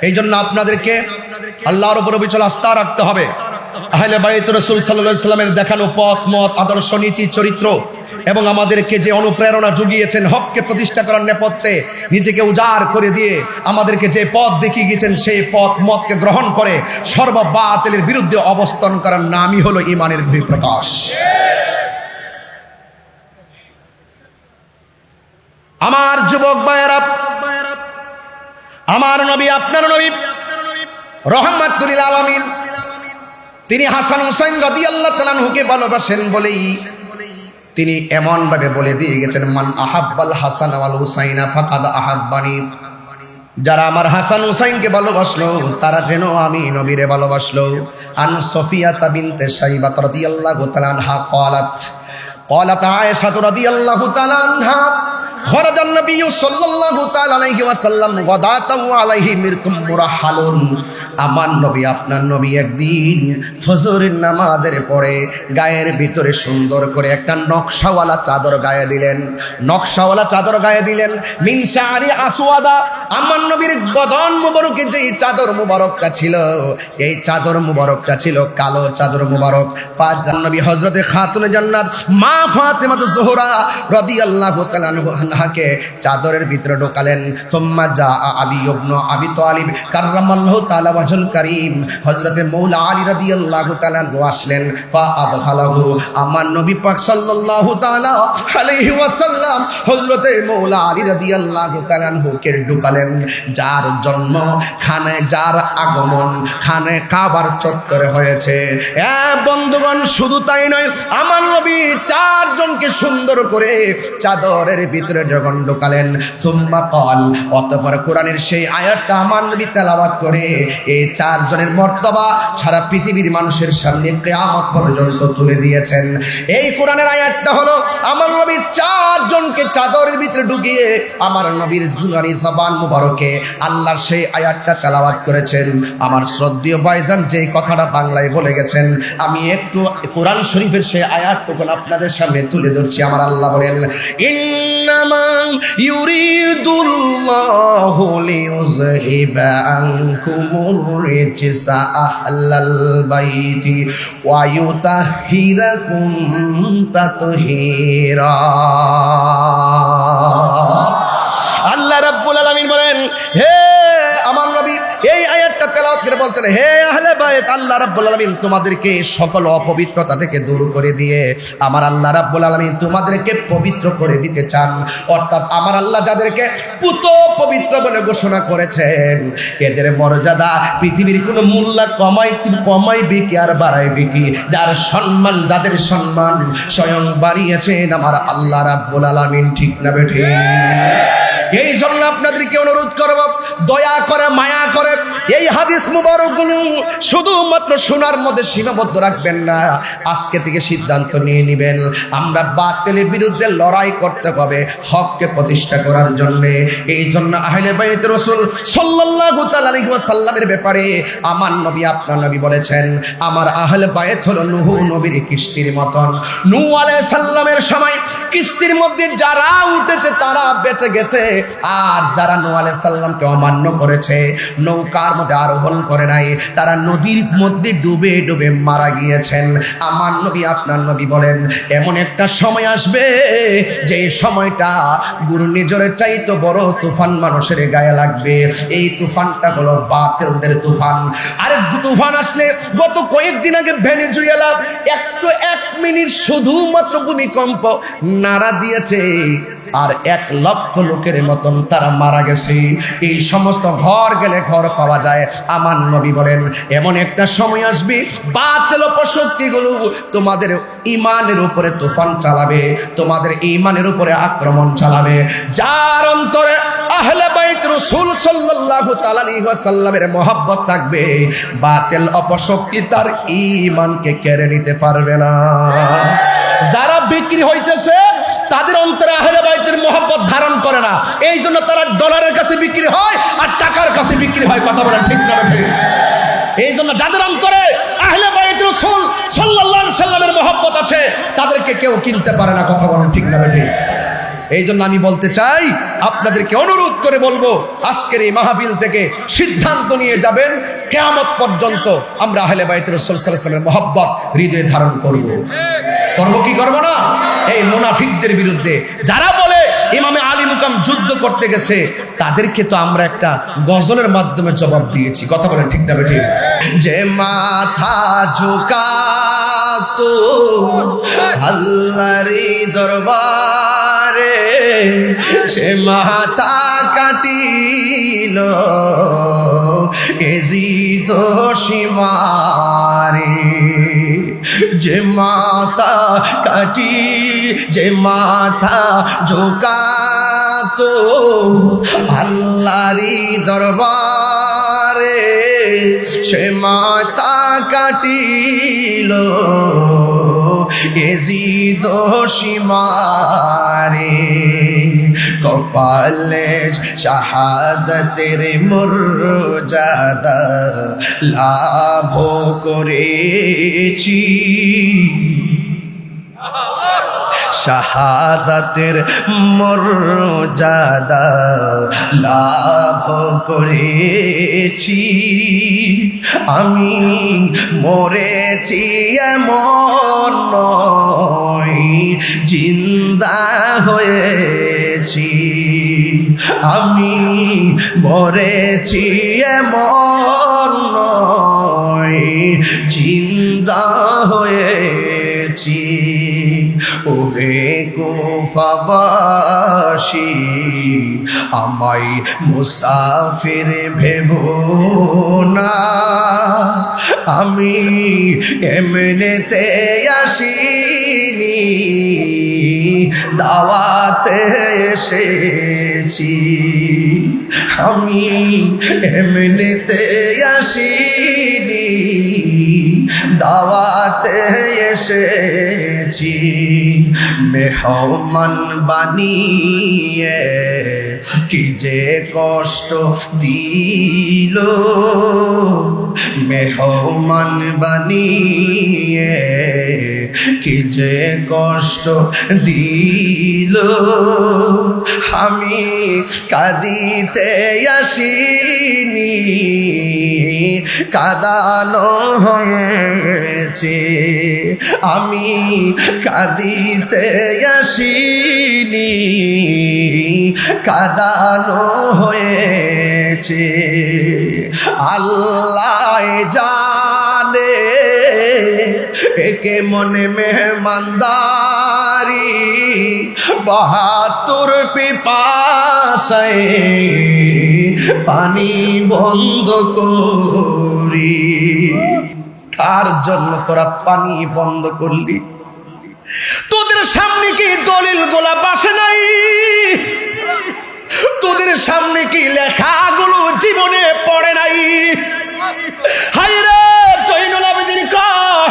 S1: এই জন্য আপনাদেরকে আল্লাহর উপরে অবিচল আস্থা রাখতে হবে। আহলে বাইত রাসূল সাল্লাল্লাহু আলাইহি ওয়াসাল্লামের দেখানো পথ মত আদর্শ নীতি চরিত্র এবং আমাদেরকে যে অনুপ্রেরণা জুগিয়েছেন হককে প্রতিষ্ঠা করার নেপথ্যে নিজেকে উজাড় করে দিয়ে আমাদেরকে যে পথ দেখিয়ে গিয়েছেন সেই পথ মতকে গ্রহণ করে সর্ববাতিলের বিরুদ্ধে অবস্থান করার নামই হলো ঈমানের বহিঃপ্রকাশ। আমার যুবক ভাইয়েরা, আমার নবী আপনার নবী রহমাতুল লিল আলামিন, তিনি হাসান হুসাইন রাদিয়াল্লাহু তাআলা আনহুকে ভালোবাসেন বলেই তিনি এমন ভাবে বলে দিয়ে গেছেন, মান আহাব্বাল হাসান ওয়াল হুসাইনা ফাকাদ আহাব্বানি। যারা আমার হাসান হুসাইনকে ভালোবাসলো তারা যেন আমি নবীরে ভালোবাসলো। আন সফিয়া বিনতে শাইবা রাদিয়াল্লাহু তাআলা আনহা قالت عائشة رضي الله تعالى عنها خرج النبي صلى الله تعالى عليه وسلم غداة وعليه مرق مرحل। আমার নবী আপনার নবী একদিন ফজরের নামাজের পরে গায়ের ভিতরে সুন্দর করে একটা নকশাওয়ালা চাদর গায়ে দিলেন, নকশাওয়ালা চাদর গায়ে দিলেন। মিন শারি আসওয়াদা, আমার নবীর বদন মুবারকে যে চাদর মুবারকটা ছিল এই চাদর মুবারকটা ছিল কালো চাদর মুবারক। পাঁচ নবী হযরতে খাতুনে জান্নাত মা ফাতেমা জোহরা রাদিয়াল্লাহু তাআলা আনহাকে চাদরের ভিতরে ঢোকালেন। সুম্মা জা আলী ইবনে আবি তালিব কাররামাল্লাহু তাআলা ওয়াজহুল কারীম, হযরতে মাওলা আলী রাদিয়াল্লাহু তাআলা আসলেন। ফা আদখালাহু, আমার নবী পাক সাল্লাল্লাহু তাআলা আলাইহি ওয়াসাল্লাম হযরতে মাওলা আলী রাদিয়াল্লাহু তাআলা কে ঢোকালেন। যার জন্ম খানে, যার আগমন খানে কাবার চত্বরে হয়েছে। বন্ধুগণ, শুধু তাই নয়, আমার নবী চারজনকে সুন্দর করে চাদরের ভিতরে যখন ঢোকালেন, সুম্মা ক্বাল, অতঃপর কোরআনের সেই আয়াতটা আমার নবী তেলাওয়াত করে এই চারজনের মর্তবা সারা পৃথিবীর মানুষের সামনে কিয়ামত পর্যন্ত তুলে দিয়েছেন। এই কোরআনের আয়াতটা হলো আমার নবী চারজনকে চাদরের ভিতরে ঢুকিয়ে আমার নবীর জুনানি জবান মুবারকে আল্লাহর সেই আয়াতটা তেলাওয়াত করেছেন। আমার শ্রদ্ধেয় ভাইজান যে কথাটা বাংলায় বলে গেছেন, আমি একটু কোরআন শরীফের সেই আয়াতটুকু আপনাদের সামনে তুলে ধরছি। আমার আল্লাহ বলেন, ইন্নামা ইউরিদুল্লাহু লিইউযহিবা আনকুমুর রিজসা আহলাল বাইতি ওয়া ইউতাহহিরাকুম তাতহীরা। আল্লাহ রাব্বুল আলামিন বলেন, হে আমার নবী, এই আয়াতটা তেলাওয়াত করে বলছেন, হে আহলে বাইত, আল্লাহ রাব্বুল আলামিন তোমাদেরকে সকল অপবিত্রতা থেকে দূর করে দিয়ে আমার আল্লাহ রাব্বুল আলামিন তোমাদেরকে পবিত্র করে দিতে চান। অর্থাৎ আমার আল্লাহ যাদেরকে পুত পবিত্র বলে ঘোষণা করেছেন এদের মর্যাদা পৃথিবীর কোনো মূল্য কমাইবে কি আর বাড়াইবে কি? যার সম্মান, যাদের সম্মান স্বয়ং বাড়িয়েছেন আমার আল্লাহ রাব্বুল আলামিন। ঠিক না বেঠিক? এই জন্য আপনাদেরকে অনুরোধ করব, দয়া করে মায়া করে এই হাদিস মুবারকগুলো শুধুমাত্র শোনার মধ্যে সীমাবদ্ধ রাখবেন না। আজকে থেকে সিদ্ধান্ত নিয়ে নেবেন আমরা বাতিলের বিরুদ্ধে লড়াই করতে হবে হককে প্রতিষ্ঠা করার জন্য। এই জন্য আহলে বাইত রাসূল সাল্লাল্লাহু তাআলা আলাইহি ওয়াসাল্লামের ব্যাপারে আমার নবী আপনার নবী বলেছেন, আমার আহলে বাইত হলো নূহ নবীর কিস্তির মতন। নূহ আলাইহিস সালামের সময় কিস্তির মধ্যে যারা উঠেছে তারা বেঁচে গেছে, আর যারা নূহ আলাইহিস সালামকে অমান্য করেছে, নৌকার মধ্যে আরোহণ করে নাই, তারা নদীর মধ্যে ডুবে ডুবে মারা গিয়েছেন। আমার নবী আপনার নবী বলেন, এমন একটা সময় আসবে যে সময়টা ঘূর্ণিঝড়ের চাইতে বড় তুফান মানুষের গায়ে লাগবে। এই তুফানটা হলো বাতিলদের তুফান। আরেক তুফান আসলে গত কয়েকদিন আগে ভেনেজুয়েলা এক মিনিট শুধুমাত্র ভূমিকম্প নাড়া দিয়েছে আর 1 লক্ষ লোকের মতন তারা মারা গেছে। এই সমস্ত ঘর গেলে ঘর পাওয়া যায়। আমার নবী বলেন এমন একটা সময় আসবে বাতিল অপশক্তিগুলো তোমাদের ঈমানের উপরে তুফান চালাবে, তোমাদের ঈমানের উপরে আক্রমণ চালাবে। যার অন্তরে আহলে বাইত রাসূল সাল্লাল্লাহু তাআলা আলাইহি ওয়াসাল্লামের মহব্বত থাকবে, বাতিল অপশক্তি তার ঈমানকে কেড়ে নিতে পারবে না। যারা বিক্রি হইতেছে তাদের অন্তরে আহলে বাইতের মহব্বত ধারণ করে না, এই জন্য তারা ডলারের কাছে বিক্রি হয় আর টাকার কাছে বিক্রি হয়। কথা বলেন ঠিক না ঠিক? এই জন্য যাদের অন্তরে আহলে বাইত রাসূল সাল্লাল্লাহু আলাইহি ওয়াসাল্লামের মহব্বত আছে তাদেরকে কেউ কিনতে পারে না। কথা বলেন ঠিক না ঠিক? এই জন্য আমি বলতে চাই, আপনাদেরকে অনুরোধ করে বলবো, আজকের এই মাহফিল থেকে সিদ্ধান্ত নিয়ে যাবেন কিয়ামত পর্যন্ত আমরা আহলে বাইত রাসূল সাল্লাল্লাহু আলাইহি ওয়াসাল্লামের মহব্বত হৃদয়ে ধারণ করব। করব কি করব না? এই মুনাফিকদের বিরুদ্ধে যারা বলে ইমামে আলী মুকাম যুদ্ধ করতে গেছে, তাদেরকে তো আমরা একটা গজলের মাধ্যমে জবাব দিয়েছি। কথা বলেন ঠিক না ঠিক? যে মাথা ঝুকাতো আল্লাহর দরবারে, সে মাথা কাটিল এজিদ সীমারে। যে মাথা যে মাথা ঝুকাতো আল্লাহর দরবারে, সে মাথা কাটিল এজিদ সীমারে। কপালে শাহাদাতের মর্যাদা লাভ করেছি, শাহাদাতের মর্যাদা লাভ করেছি। আমি মরেছি এমন নয়, জিন্দা হয়েছি। আমি মরেছি এমন নয়, জিন্দা হয়েছি। ওহে কুফাবাসী, আমায় মুসাফির ভেবো না। আমি এমনিতে আসিনি, দাওয়াতে এসেছি। আমি এমনিতে আসিনি, দাওয়াতে এসেছি। মেহমান বানিয়ে কি যে কষ্ট দিল, মেহমান বানিয়ে কি যে কষ্ট দিল। আমি কাঁদিতে আসিনি, কাঁদানো হয়েছে। আমি কাঁদিতে আসিনি, কাঁদানো হয়েছে। আল্লাহ জানে একে মনে মেহমানদারি, 72 পিপাসায় পানি বন্ধ করি। কার জন্য তোরা পানি বন্ধ করলি? তোদের সামনে কি দলিল গোলা বাসে নাই? তোদের সামনে কি লেখাগুলো জীবনে পড়ে নাই? হায়রে জয়নুল আবেদিন কয়,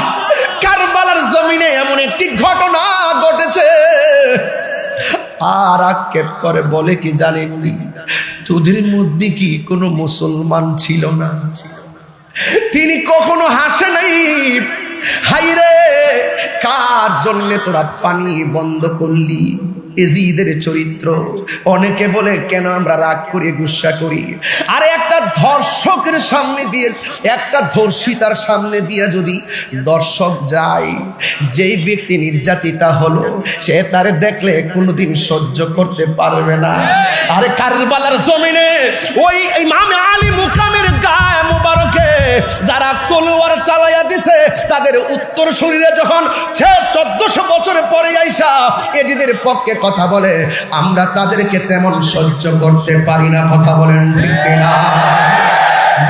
S1: কারবালার জমিনে এমন একটি ঘটনা ঘটেছে। আর আক্ষেপ করে বলে কি জানেননি, তোদের মধ্যে কি কোনো মুসলমান ছিল না? তিনি কখনো হাসে নাই। হায়রে কার জন্য তোরা পানি বন্ধ করলি? এজিদের চরিত্র। অনেকে বলে কেন আমরা রাগ করি, গুসা করি। আরে একটা ধর্ষকের সামনে দিয়ে, একটা ধর্ষিতার সামনে দিয়ে যদি দর্শক যায়, যেই ব্যক্তি নির্যাতিতা হলো সে তারে দেখলে কোনোদিন সহ্য করতে পারবে না। আরে কারবালার জমিনে ওই ইমাম আলী মুকামের গায়ে মুবারক কাউকে যারা তলোয়ার চালাইয়া দিছে তাদের উত্তর শরীরে যখন 1400 বছর পরে আইসা এদের পক্ষে কথা বলে, আমরা তাদেরকে তেমন সহ্য করতে পারি না। কথা বলেন ঠিক কিনা?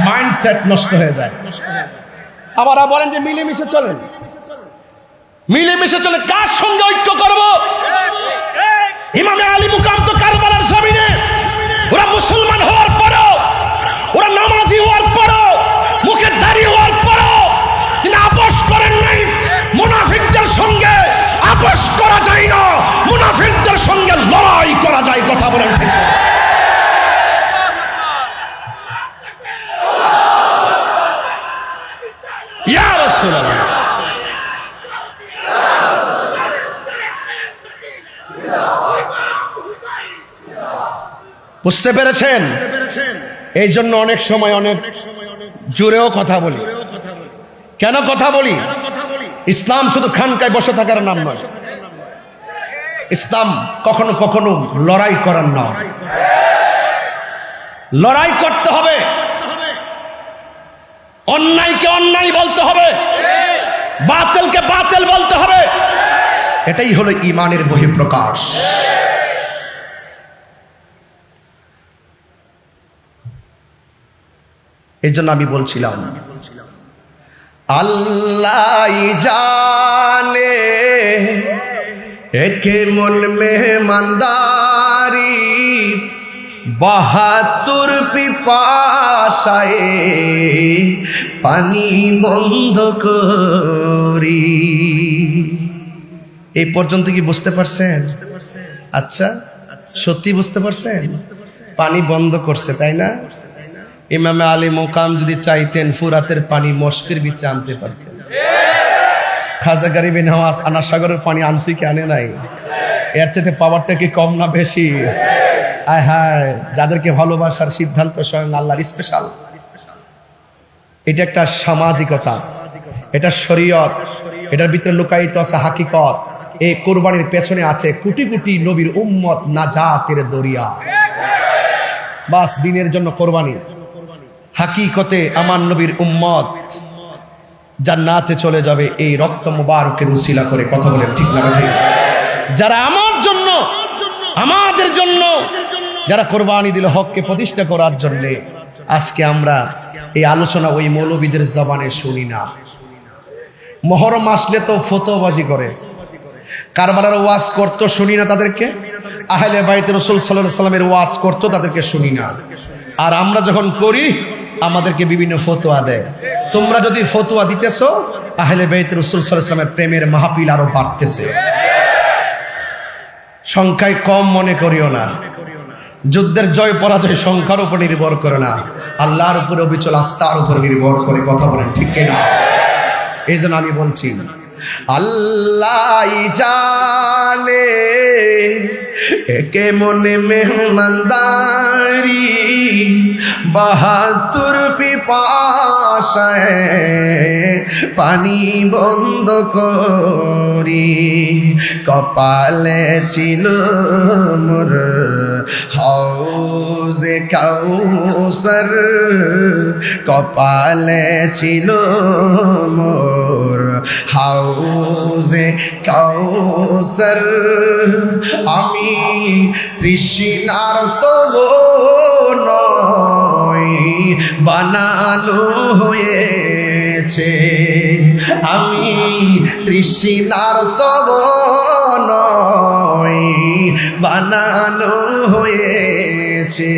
S1: মাইন্ডসেট নষ্ট হয়ে যায়। আবার বলেন যে মিলেমিশে চলেন, মিলেমিশে চলে। কার সঙ্গে ঐক্য করব? ইমামে আলী মুকাম তো কারবালার জমিনে, ওরা মুসলমান হওয়ার পরও, ওরা নামাজি হওয়ার পরও, মুখে দাড়ি হওয়ার পরও তিনি আপোষ করেন নাই। মুনাফিকদের সঙ্গে আপোষ করা যায় না, মুনাফিকদের সঙ্গে লড়াই করা যায়। কথা বলেন ঠিক না? ইয়া রাসূলুল্লাহ, বুঝতে পেরেছেন? এই জন্য অনেক সময় অনেক জোরেও কথা বলি। কেন কথা বলি? ইসলাম শুধু খানকায় বসে থাকার নাম নয়। ইসলাম কখনো কখনো লড়াই করার নাম। লড়াই করতে হবে, অন্যায়কে অন্যায় বলতে হবে, বাতিলকে বাতিল বলতে হবে। এটাই হলো ঈমানের বহিঃপ্রকাশ। এই জন্য আমি বলছিলাম, আল্লাহ জানে একে মন মেহমানদারি, 72 পিপাসায় পানি বন্ধ করি। এই পর্যন্ত কি বুঝতে পারছেন? আচ্ছা, সত্যি বুঝতে পারছেন? পানি বন্ধ করছে, তাই না? ইমামে আলী মুকাম যদি চাইতেন ফুরাতের পানি মস্কের ভিতরে আনতে পারতেন। খাজা গরিবে নওয়াজ আনা সাগরের পানি আনছি কি আনে নাই? এর চেয়ে পাওয়ারটা কি কম না বেশি? আয় হায়, যাদেরকে ভালোবাসার সিদ্ধান্ত স্বয়ং আল্লাহর স্পেশাল। এটা একটা সামাজিকতা, এটা শরীয়ত, এটার ভিতরে লুকায়িত আছে হাকিকত। এই কুরবানির পেছনে আছে কোটি কোটি নবীর উম্মত নাজাতের দরিয়া। বাস দিনের জন্য কোরবানি। হাকিকতে আমার নবীর উম্মত জান্নাতে চলে যাবে এই রক্ত মুবারকের উসিলা করে। কথা বলেন ঠিক না ঠিক? যারা আমার জন্য, আমাদের জন্য যারা কোরবানি দিল হককে প্রতিষ্ঠা করার জন্য, আজকে আমরা এই আলোচনা ওই মৌলবীদের জবানে শুনি না। মুহররম আসলে তো ফতোয়াবাজি করে, কারবালার ওয়াজ করতো শুনি না তাদেরকে, আহলে বাইত রাসূল সাল্লাল্লাহু আলাইহি সাল্লামের ওয়াজ করতো তাদেরকে শুনি না। আর আমরা যখন করি আমাদেরকে বিভিন্ন ফতোয়া দেয়। তোমরা যদি ফতোয়া দিতেছো, আহলে বাইত রাসূল সাল্লাল্লাহু আলাইহি সাল্লামের প্রেমের মাহফিল আরো বাড়তেছে। সংখ্যায় কম মনে করিও না। যুদ্ধের জয় পরাজয় সংখ্যার উপর নির্ভর করে না, আল্লাহর উপরে অবিচল আস্থার উপর নির্ভর করে। কথা বলেন ঠিক কিনা? এই জন্য আমি বলছি, আল্লাহ জানে একে মনে মেহমানদারি, 72 পিপাসায় পানি বন্ধ করি। কপালে ছিল মোর হাউজে কাউসার, কপালে ছিল মোর হাউজে কাউসার। আমি তৃষ্ণার তব নয় বানানো হয়েছে, আমি তৃষ্ণার তব নয় বানানো হয়েছে।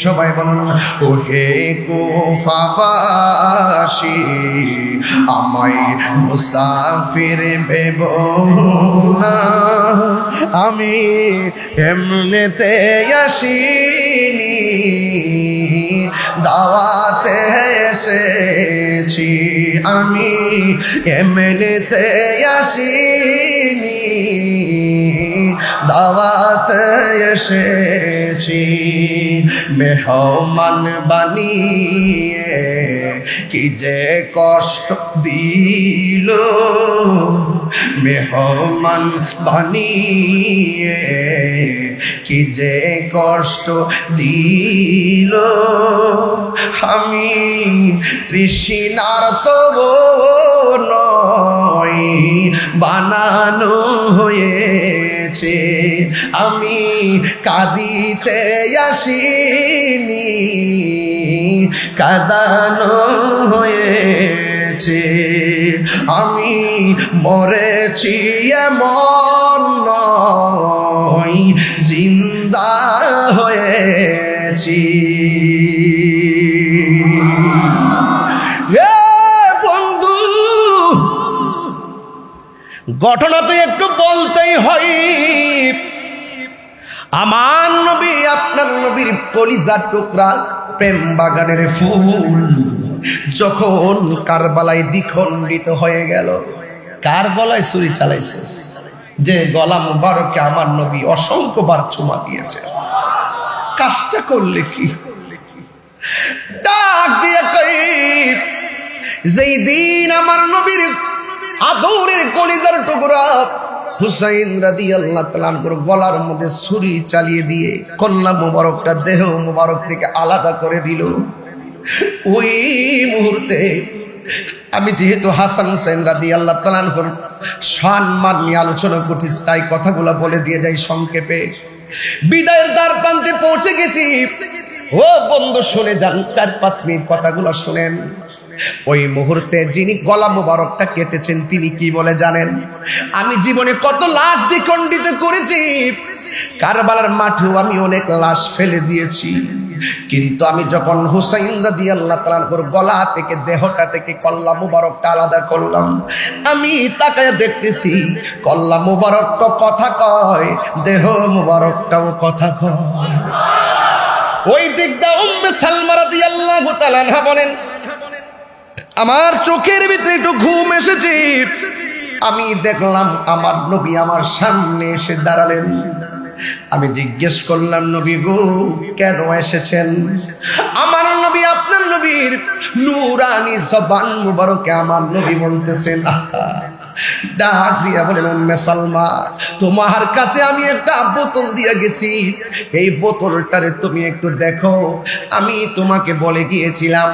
S1: সবাই বলুন, ওহে কুফাবাসী আমায় মুসাফির ভেব না, আমি এমনিতে আসিনি দাওয়াতে এসেছি, আমি এমনিতে আসিনি দাওয়াতে এসেছি। মেহমান বানিয়ে কি যে কষ্ট দিল, মেহমান বানিয়ে কি যে কষ্ট দিল, আমি তৃষ্ণার তব নয় বানানো হয়েছে, আমি কাঁদিতে আসিনি কাঁদানো হয়েছে, আমি মরেছি এমন নয় জিন্দা হয়েছি। বন্ধু, ঘটনা তো একটু বলতেই হয়। আমার নবী আপনার নবীর কলিজার টুকরা প্রেম বাগানের ফুল যখন কারবালায় দ্বিখণ্ডিত হয়ে গেল, কার গলায় ছুরি চালাইছিস যে গলা মুবারকে আমার নবী অসংখ্যবার চুমা দিয়েছে, কাজটা করলে কি? ডাক দিয়ে কই, যেই দিন আমার নবীর আদরের কলিজার টুকরা হুসাইন রাদিয়াল্লাহু তাআলা আনহুর গলার মধ্যে ছুরি চালিয়ে দিয়ে কল্লা মুবারকটা দেহ মুবারক থেকে আলাদা করে দিল, ওই মুহূর্তে আমি যেহেতু হাসান হুসাইন রাদিয়াল্লাহু তাআলা আনহুর সম্মান নিয়ে আলোচনা করতেছি, তাই কথাগুলো বলে দিয়ে যাই সংক্ষেপে। বিদায়ের দ্বার প্রান্তে পৌঁছে গেছি। ও বন্ধু শুনে যান, 4-5 মিনিট কথাগুলো শুনেন। ওই মুহূর্তে যিনি গলা মোবারকটা কেটেছেন তিনি কি বলে জানেন? আমি জীবনে কত লাশ দ্বিখণ্ডিত করেছি, কারবালার মাঠেও আমি অনেক লাশ ফেলে দিয়েছি, কিন্তু আমি যখন হুসাইন রাদিয়াল্লাহু তাআলা আনহুর গলা থেকে দেহটা থেকে কল্লা মুবারকটা আলাদা করলাম, আমি তাকায় দেখতেছি কল্লা মুবারকটা কথা কয়, দেহ মুবারকটাও কথা কয়। ওই দিকটা উম্মে সালমা রাদিয়াল্লাহু তাআলা আনহা বলেন, আমার চোখের ভিতরে একটু ঘুম এসেছে, আমি দেখলাম আমার নবী আমার সামনে এসে দাঁড়ালেন। আমি জিজ্ঞেস করলাম, নবী গো কেন এসেছেন? আমার নবী আপনার নবীর নূরানি জবান মুবারকে আমার নবী বলতেছেন, ডাক দিয়া বলেন, উম্মে সালমা তোমার কাছে আমি একটা বোতল দিয়ে গেছি, এই বোতলটারে তুমি একটু দেখো। আমি তোমাকে বলে গিয়েছিলাম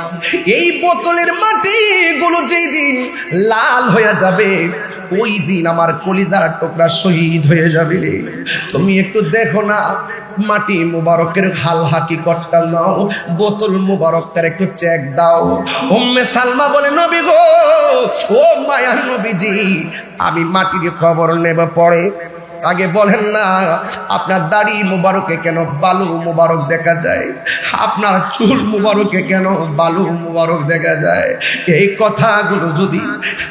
S1: এই বোতলের মাটিগুলো যেই দিন লাল হয়ে যাবে ওই দিন আমার কলিজার টুকরা শহীদ হয়ে যাবে রে, তুমি একটু দেখো না, মাটি মুবারকের হাল হাকিকতটা নাও, বোতল মুবারকটার একটু চেক দাও। উম্মে সালমা বলে, নবী গো, ও মায়ার নবীজি, আমি মাটির খবর নেব পরে, আগে বলেন না আপনার দাড়ি মুবারকে কেন বালু মুবারক দেখা যায়, আপনার চুল মুবারকে কেন বালু মুবারক দেখা যায়? এই কথাগুলো যদি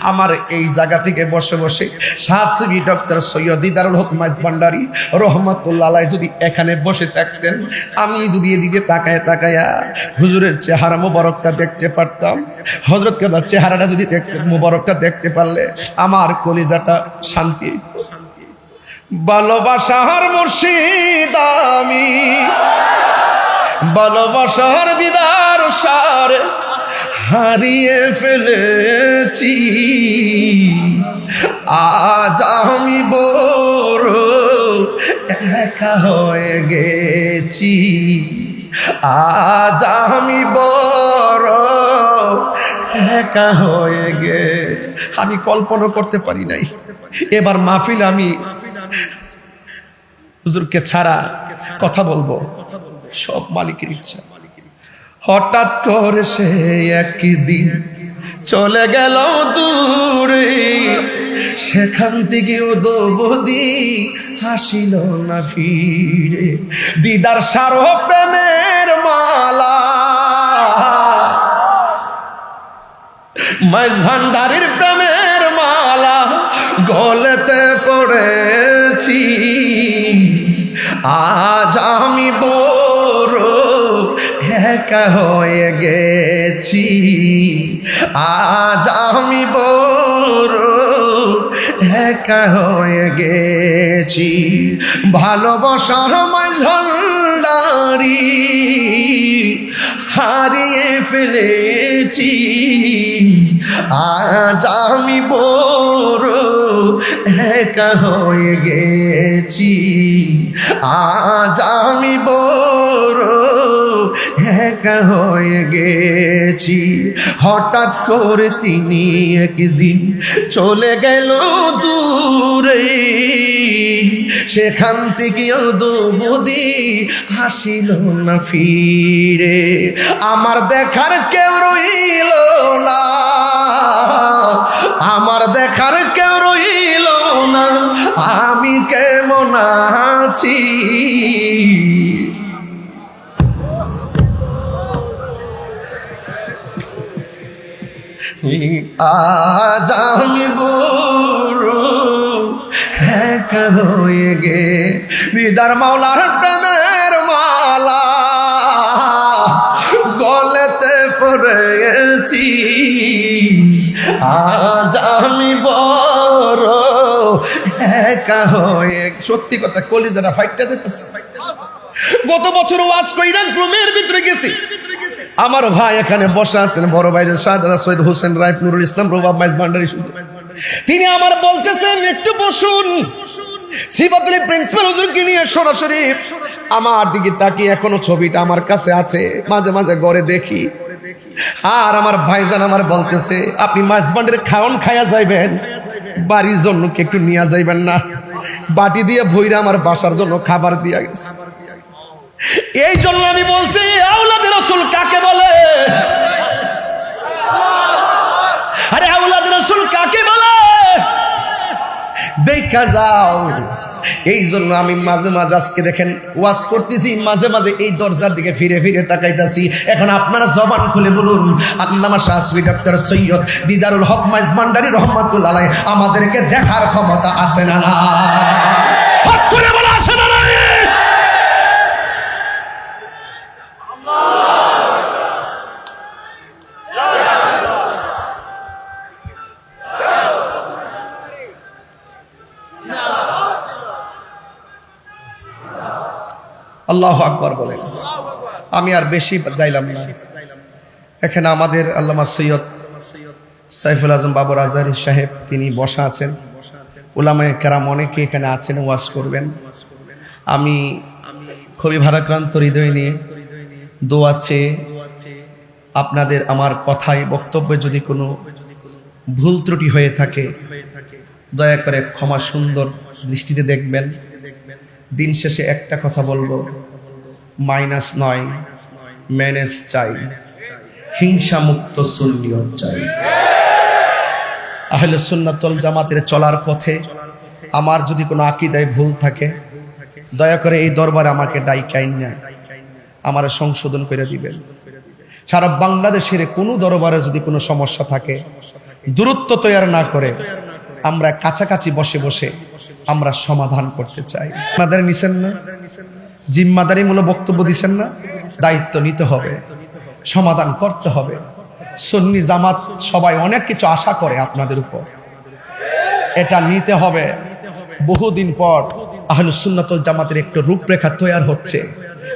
S1: আমার এই জায়গা থেকে বসে বসে শাস্ত্রী ডক্টর সৈয়দ দিদারুল হক মাইজভান্ডারী রহমাতুল্লাহ আলাইহি যদি এখানে বসে থাকতেন, আমি যদি এদিকে তাকায় তাকায়া হুজুরের চেহারা মুবারকটা দেখতে পারতাম, হযরত কেবলার চেহারাটা যদি মুবারকটা দেখতে পারলে আমার কলিজাটা শান্তি। ভালোবাসার মুর্শিদ আমি, ভালোবাসার দিদার সার হারিয়ে ফেলেছি, আজ আমি বড় একা হয়ে গেছি, আজ আমি বড় একা হয়ে গে। আমি কল্পনা করতে পারি নাই এবার মাহফিল আমি হুজুরকে ছাড়া কথা বলবো, সব মালিকের ইচ্ছা। হঠাৎ করে সে একদিন চলে গেল দূরে, সেখান থেকে দবদি হাসিল না ফিরে, দিদার সারো প্রেমের মালা, মাইজভান্ডারীর প্রেমের মালা গলেতে পড়েছি, আজ আমি বড় একা হয়ে গেছি, আজ আমি বড় একা হয়ে গেছি, ভালোবাসার মাইজভান্ডারী হারিয়ে ফেলেছি, আজ আমি বড় একা হয়ে গেছি, আজ আমি বড় একা হয়ে গেছি। হঠাৎ করে তিনি একদিন চলে গেল দূরে, সেখান থেকে দুবুদি হাসিল না ফিরে। আমার দেখার কেউ রইল না, আমার দেখার কেউ রইল না, আমি কেমন আছি। আজ আমি বুড়ো একা হয়ে গে, দিদার মাওলার প্রেমের মালা গলেতে পড়েছি, আজ আমি বড় একা হয়ে। সত্যি কথা, কলিজারা ফাইটটা যেতেছে। গত বছর ওয়াজ কইরা গ্রামের ভিতরে গেছি, আমার ভাই এখানে বসা আছেন, বড় ভাই শাহজাদা সৈয়দ হোসেন রাইফ নুরুল ইসলাম রবাব মাইজ ভান্ডারী, তিনি আমার বলতেছেন একটু বসুন। সিফাতুল প্রিন্সিপাল হুজুরকে নিয়ে সরাসরি আমার দিকে তাকিয়ে, এখনো ছবিটা আমার কাছে আছে, মাঝে মাঝে ঘরে দেখি। আর আমার ভাইজান আমার বলতেছে, আপনি মাইজ ভান্ডারে খাওন খাইয়া যাইবেন, বাড়ির জন্য কি একটু নিয়ে যাইবেন না? বাটি দিয়ে ভইরা আমার বাসার জন্য খাবার দিয়া গেছে। এই জন্য আমি বলছি, আওলাদের রাসূল কাকে বলে? আরে আওলাদের রাসূল কাকে বলে? দেখা যাও। এই জন্য আমি মাঝে মাঝে, আজকে দেখেন ওয়াজ করতেছি, মাঝে মাঝে এই দরজার দিকে ফিরে ফিরে তাকাইতাছি। এখন আপনারা জবান খুলে বলুন, আল্লামা শাহসুফি ডক্টর সৈয়দ দিদারুল হক মাইজ ভান্ডারী রহমাতুল্লাহ আলাইহি আমাদেরকে দেখার ক্ষমতা আছে না? না, হাত তুলে বলা আছে না? না, আল্লাহু আকবার বলেন। আমি আর বেশি যাইলাম না। এখানে আমাদের আল্লামা সৈয়দ সাইফুল আজম বাবর আজহারী সাহেব, তিনি বসা আছেন। উলামায়ে কেরাম অনেকে এখানে আছেন, ওয়াজ করবেন। আমি খুবই ভারাক্রান্ত হৃদয় নিয়ে দোয়া চেয়ে আপনাদের আমার কথায় বক্তব্যে যদি কোনো ভুল ত্রুটি হয়ে থাকে, দয়া করে ক্ষমা সুন্দর দৃষ্টিতে দেখবেন। দিন শেষে একটা কথা বলবো, মাইনাস নয়, ম্যানেজ চাই, হিংসা মুক্ত সুন্নিয়ত চাই। আহলে সুন্নাত ওয়াল জামাতের চলার পথে আমার যদি কোনো আকীদায় ভুল থাকে, দয়া করে এই দরবারে আমাকে ডাইকাইন না, আমার সংশোধন করে দিবেন। সারা বাংলাদেশের কোনো দরবারে যদি কোনো সমস্যা থাকে, দূরত্ব তৈরি না করে আমরা কাছাকাছি বসে বসে আমরা সমাধান করতে চাই। জিম্মাদারি নিছেন না? জিম্মাদারিমূলক বক্তব্য দিচ্ছেন না? দায়িত্ব নিতে হবে, সমাধান করতে হবে। সুন্নি জামাত সবাই অনেক কিছু আশা করে আপনাদের উপর, এটা নিতে হবে। বহুদিন পর আহলুস সুন্নাত ওয়াল জামাতের একটা রূপরেখা তৈরি হচ্ছে।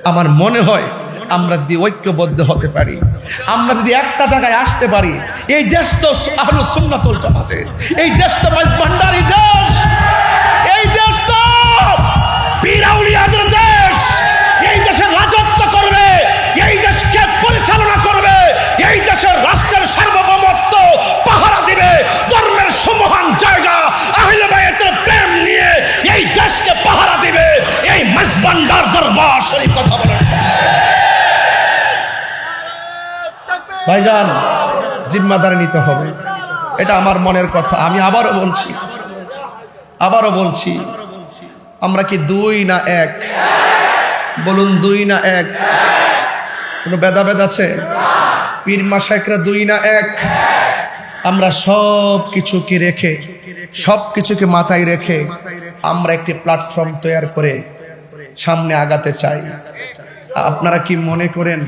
S1: আমার মনে হয় আমরা যদি ঐক্যবদ্ধ হতে পারি, আমরা যদি একটা জায়গায় আসতে পারি, এই দেশ তো আহলুস সুন্নাত ওয়াল জামাতের, এই দেশ তো মাইজ ভান্ডারী দেশ, এই দেশ তো পীর আউলিয়াদের দেশ। এই দেশে রাজত্ব করবে, এই দেশকে পরিচালনা করবে, এই দেশের রাষ্ট্রের সার্বভৌমত্ব পাহারা দিবে ধর্মের সমহান জায়গা, আহলে বায়াতের প্রেম নিয়ে এই দেশকে পাহারা দিবে এই মাইজ ভান্ডার দরবার শরীফ। কথা বলেন ভাইজান, জিম্মাদারি নিতে হবে, এটা আমার মনের কথা। আমি আবারও বলছি, আমরা কি দুই না এক? বলুন, দুই না এক? কোনো ভেদাভেদ আছে? পীর মাশায়েখরা দুই না এক? আমরা সব কিছুকে রেখে, সব কিছুকে মাথায় রেখে আমরা একটি প্ল্যাটফর্ম তৈরি করে সামনে আগাতে চাই। আপনারা কি মনে করেন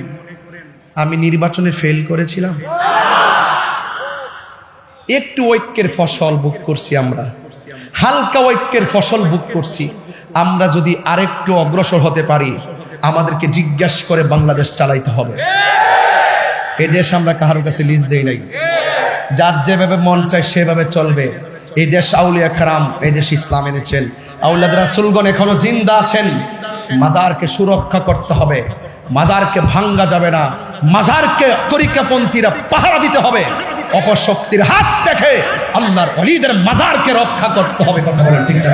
S1: আমি নির্বাচনে ফেল করেছিলাম? একটু ঐক্যের ফসল ভোগ করছি, আমরা হালকা ঐক্যের ফসল ভোগ করছি। আমরা যদি আরেকটু অগ্রসর হতে পারি, আমাদেরকে জিজ্ঞাসা করে বাংলাদেশ চালাইতে হবে। এ দেশ আমরা কারোর কাছে লিজ দেই নাই, যার যেভাবে মন চায় সেভাবে চলবে। এই দেশ আউলিয়া কারাম, এই দেশ ইসলাম এনেছেন। আউলাদ রাসূলগণ এখনো জিন্দা আছেন। মাজারকে সুরক্ষা করতে হবে, মাজারকে ভাঙ্গা যাবে না, মাজারকে তরিকাপন্থীরা পাহারা দিতে হবে। অপশক্তির হাত থেকে আল্লাহর ওলিদের মাজারকে রক্ষা করতে হবে। কথা বলেন ঠিক না?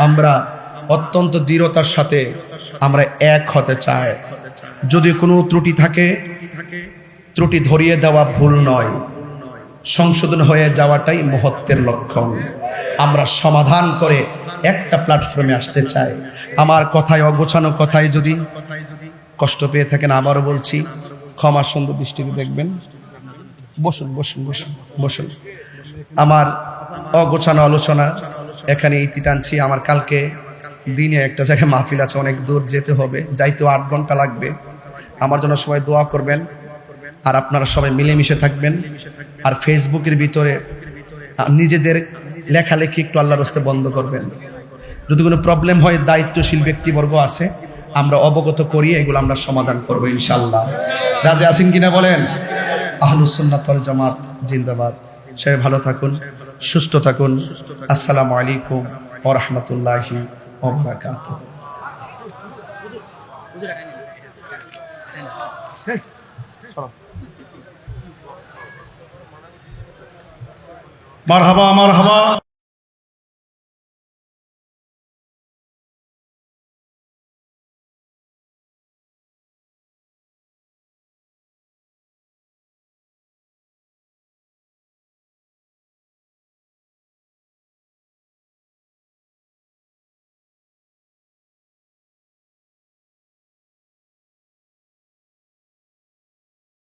S1: আমরা অত্যন্ত দৃঢ়তার সাথে আমরা এক হতে চাই। যদি কোনো ত্রুটি থাকে, ত্রুটি ধরিয়ে দেওয়া ভুল নয়, সংশোধন হয়ে যাওয়াটাই মহত্বের লক্ষণ। আমরা সমাধান করে একটা প্ল্যাটফর্মে আসতে চাই। আমার কথায়, অগোছানো কথায় যদি কষ্ট পেয়ে থাকেন, আবারও বলছি, ক্ষমা সুন্দর দৃষ্টিতে দেখবেন। বসুন বসুন বসুন বসুন। আমার অগোছানো আলোচনা এখানে ইতি টানছি। আমার কালকে দিনে একটা জায়গায় মাহফিল আছে, অনেক দূর যেতে হবে, যাইতেও 8 ঘন্টা লাগবে। আমার জন্য সবাই দোয়া করবেন, আর আপনারা সবাই মিলেমিশে থাকবেন। আর ফেসবুকের ভিতরে নিজেদের লেখালেখি একটু আল্লাহর রাস্তে বন্ধ করবেন। যদি কোনো প্রবলেম হয়, দায়িত্বশীল ব্যক্তিবর্গ আছে, আমরা অবগত করি, এগুলো আমরা সমাধান করবো ইনশাল্লাহ। রাজে আসিন কিনা বলেন? আহলুস সুন্নাত ওয়াল জামাত জিন্দাবাদ। সবাই ভালো থাকুন, সুস্থ থাকুন। আসসালামু আলাইকুম ওয়া রাহমাতুল্লাহি ওয়া বারাকাতুহু।
S3: মারহাবা মারহাবা।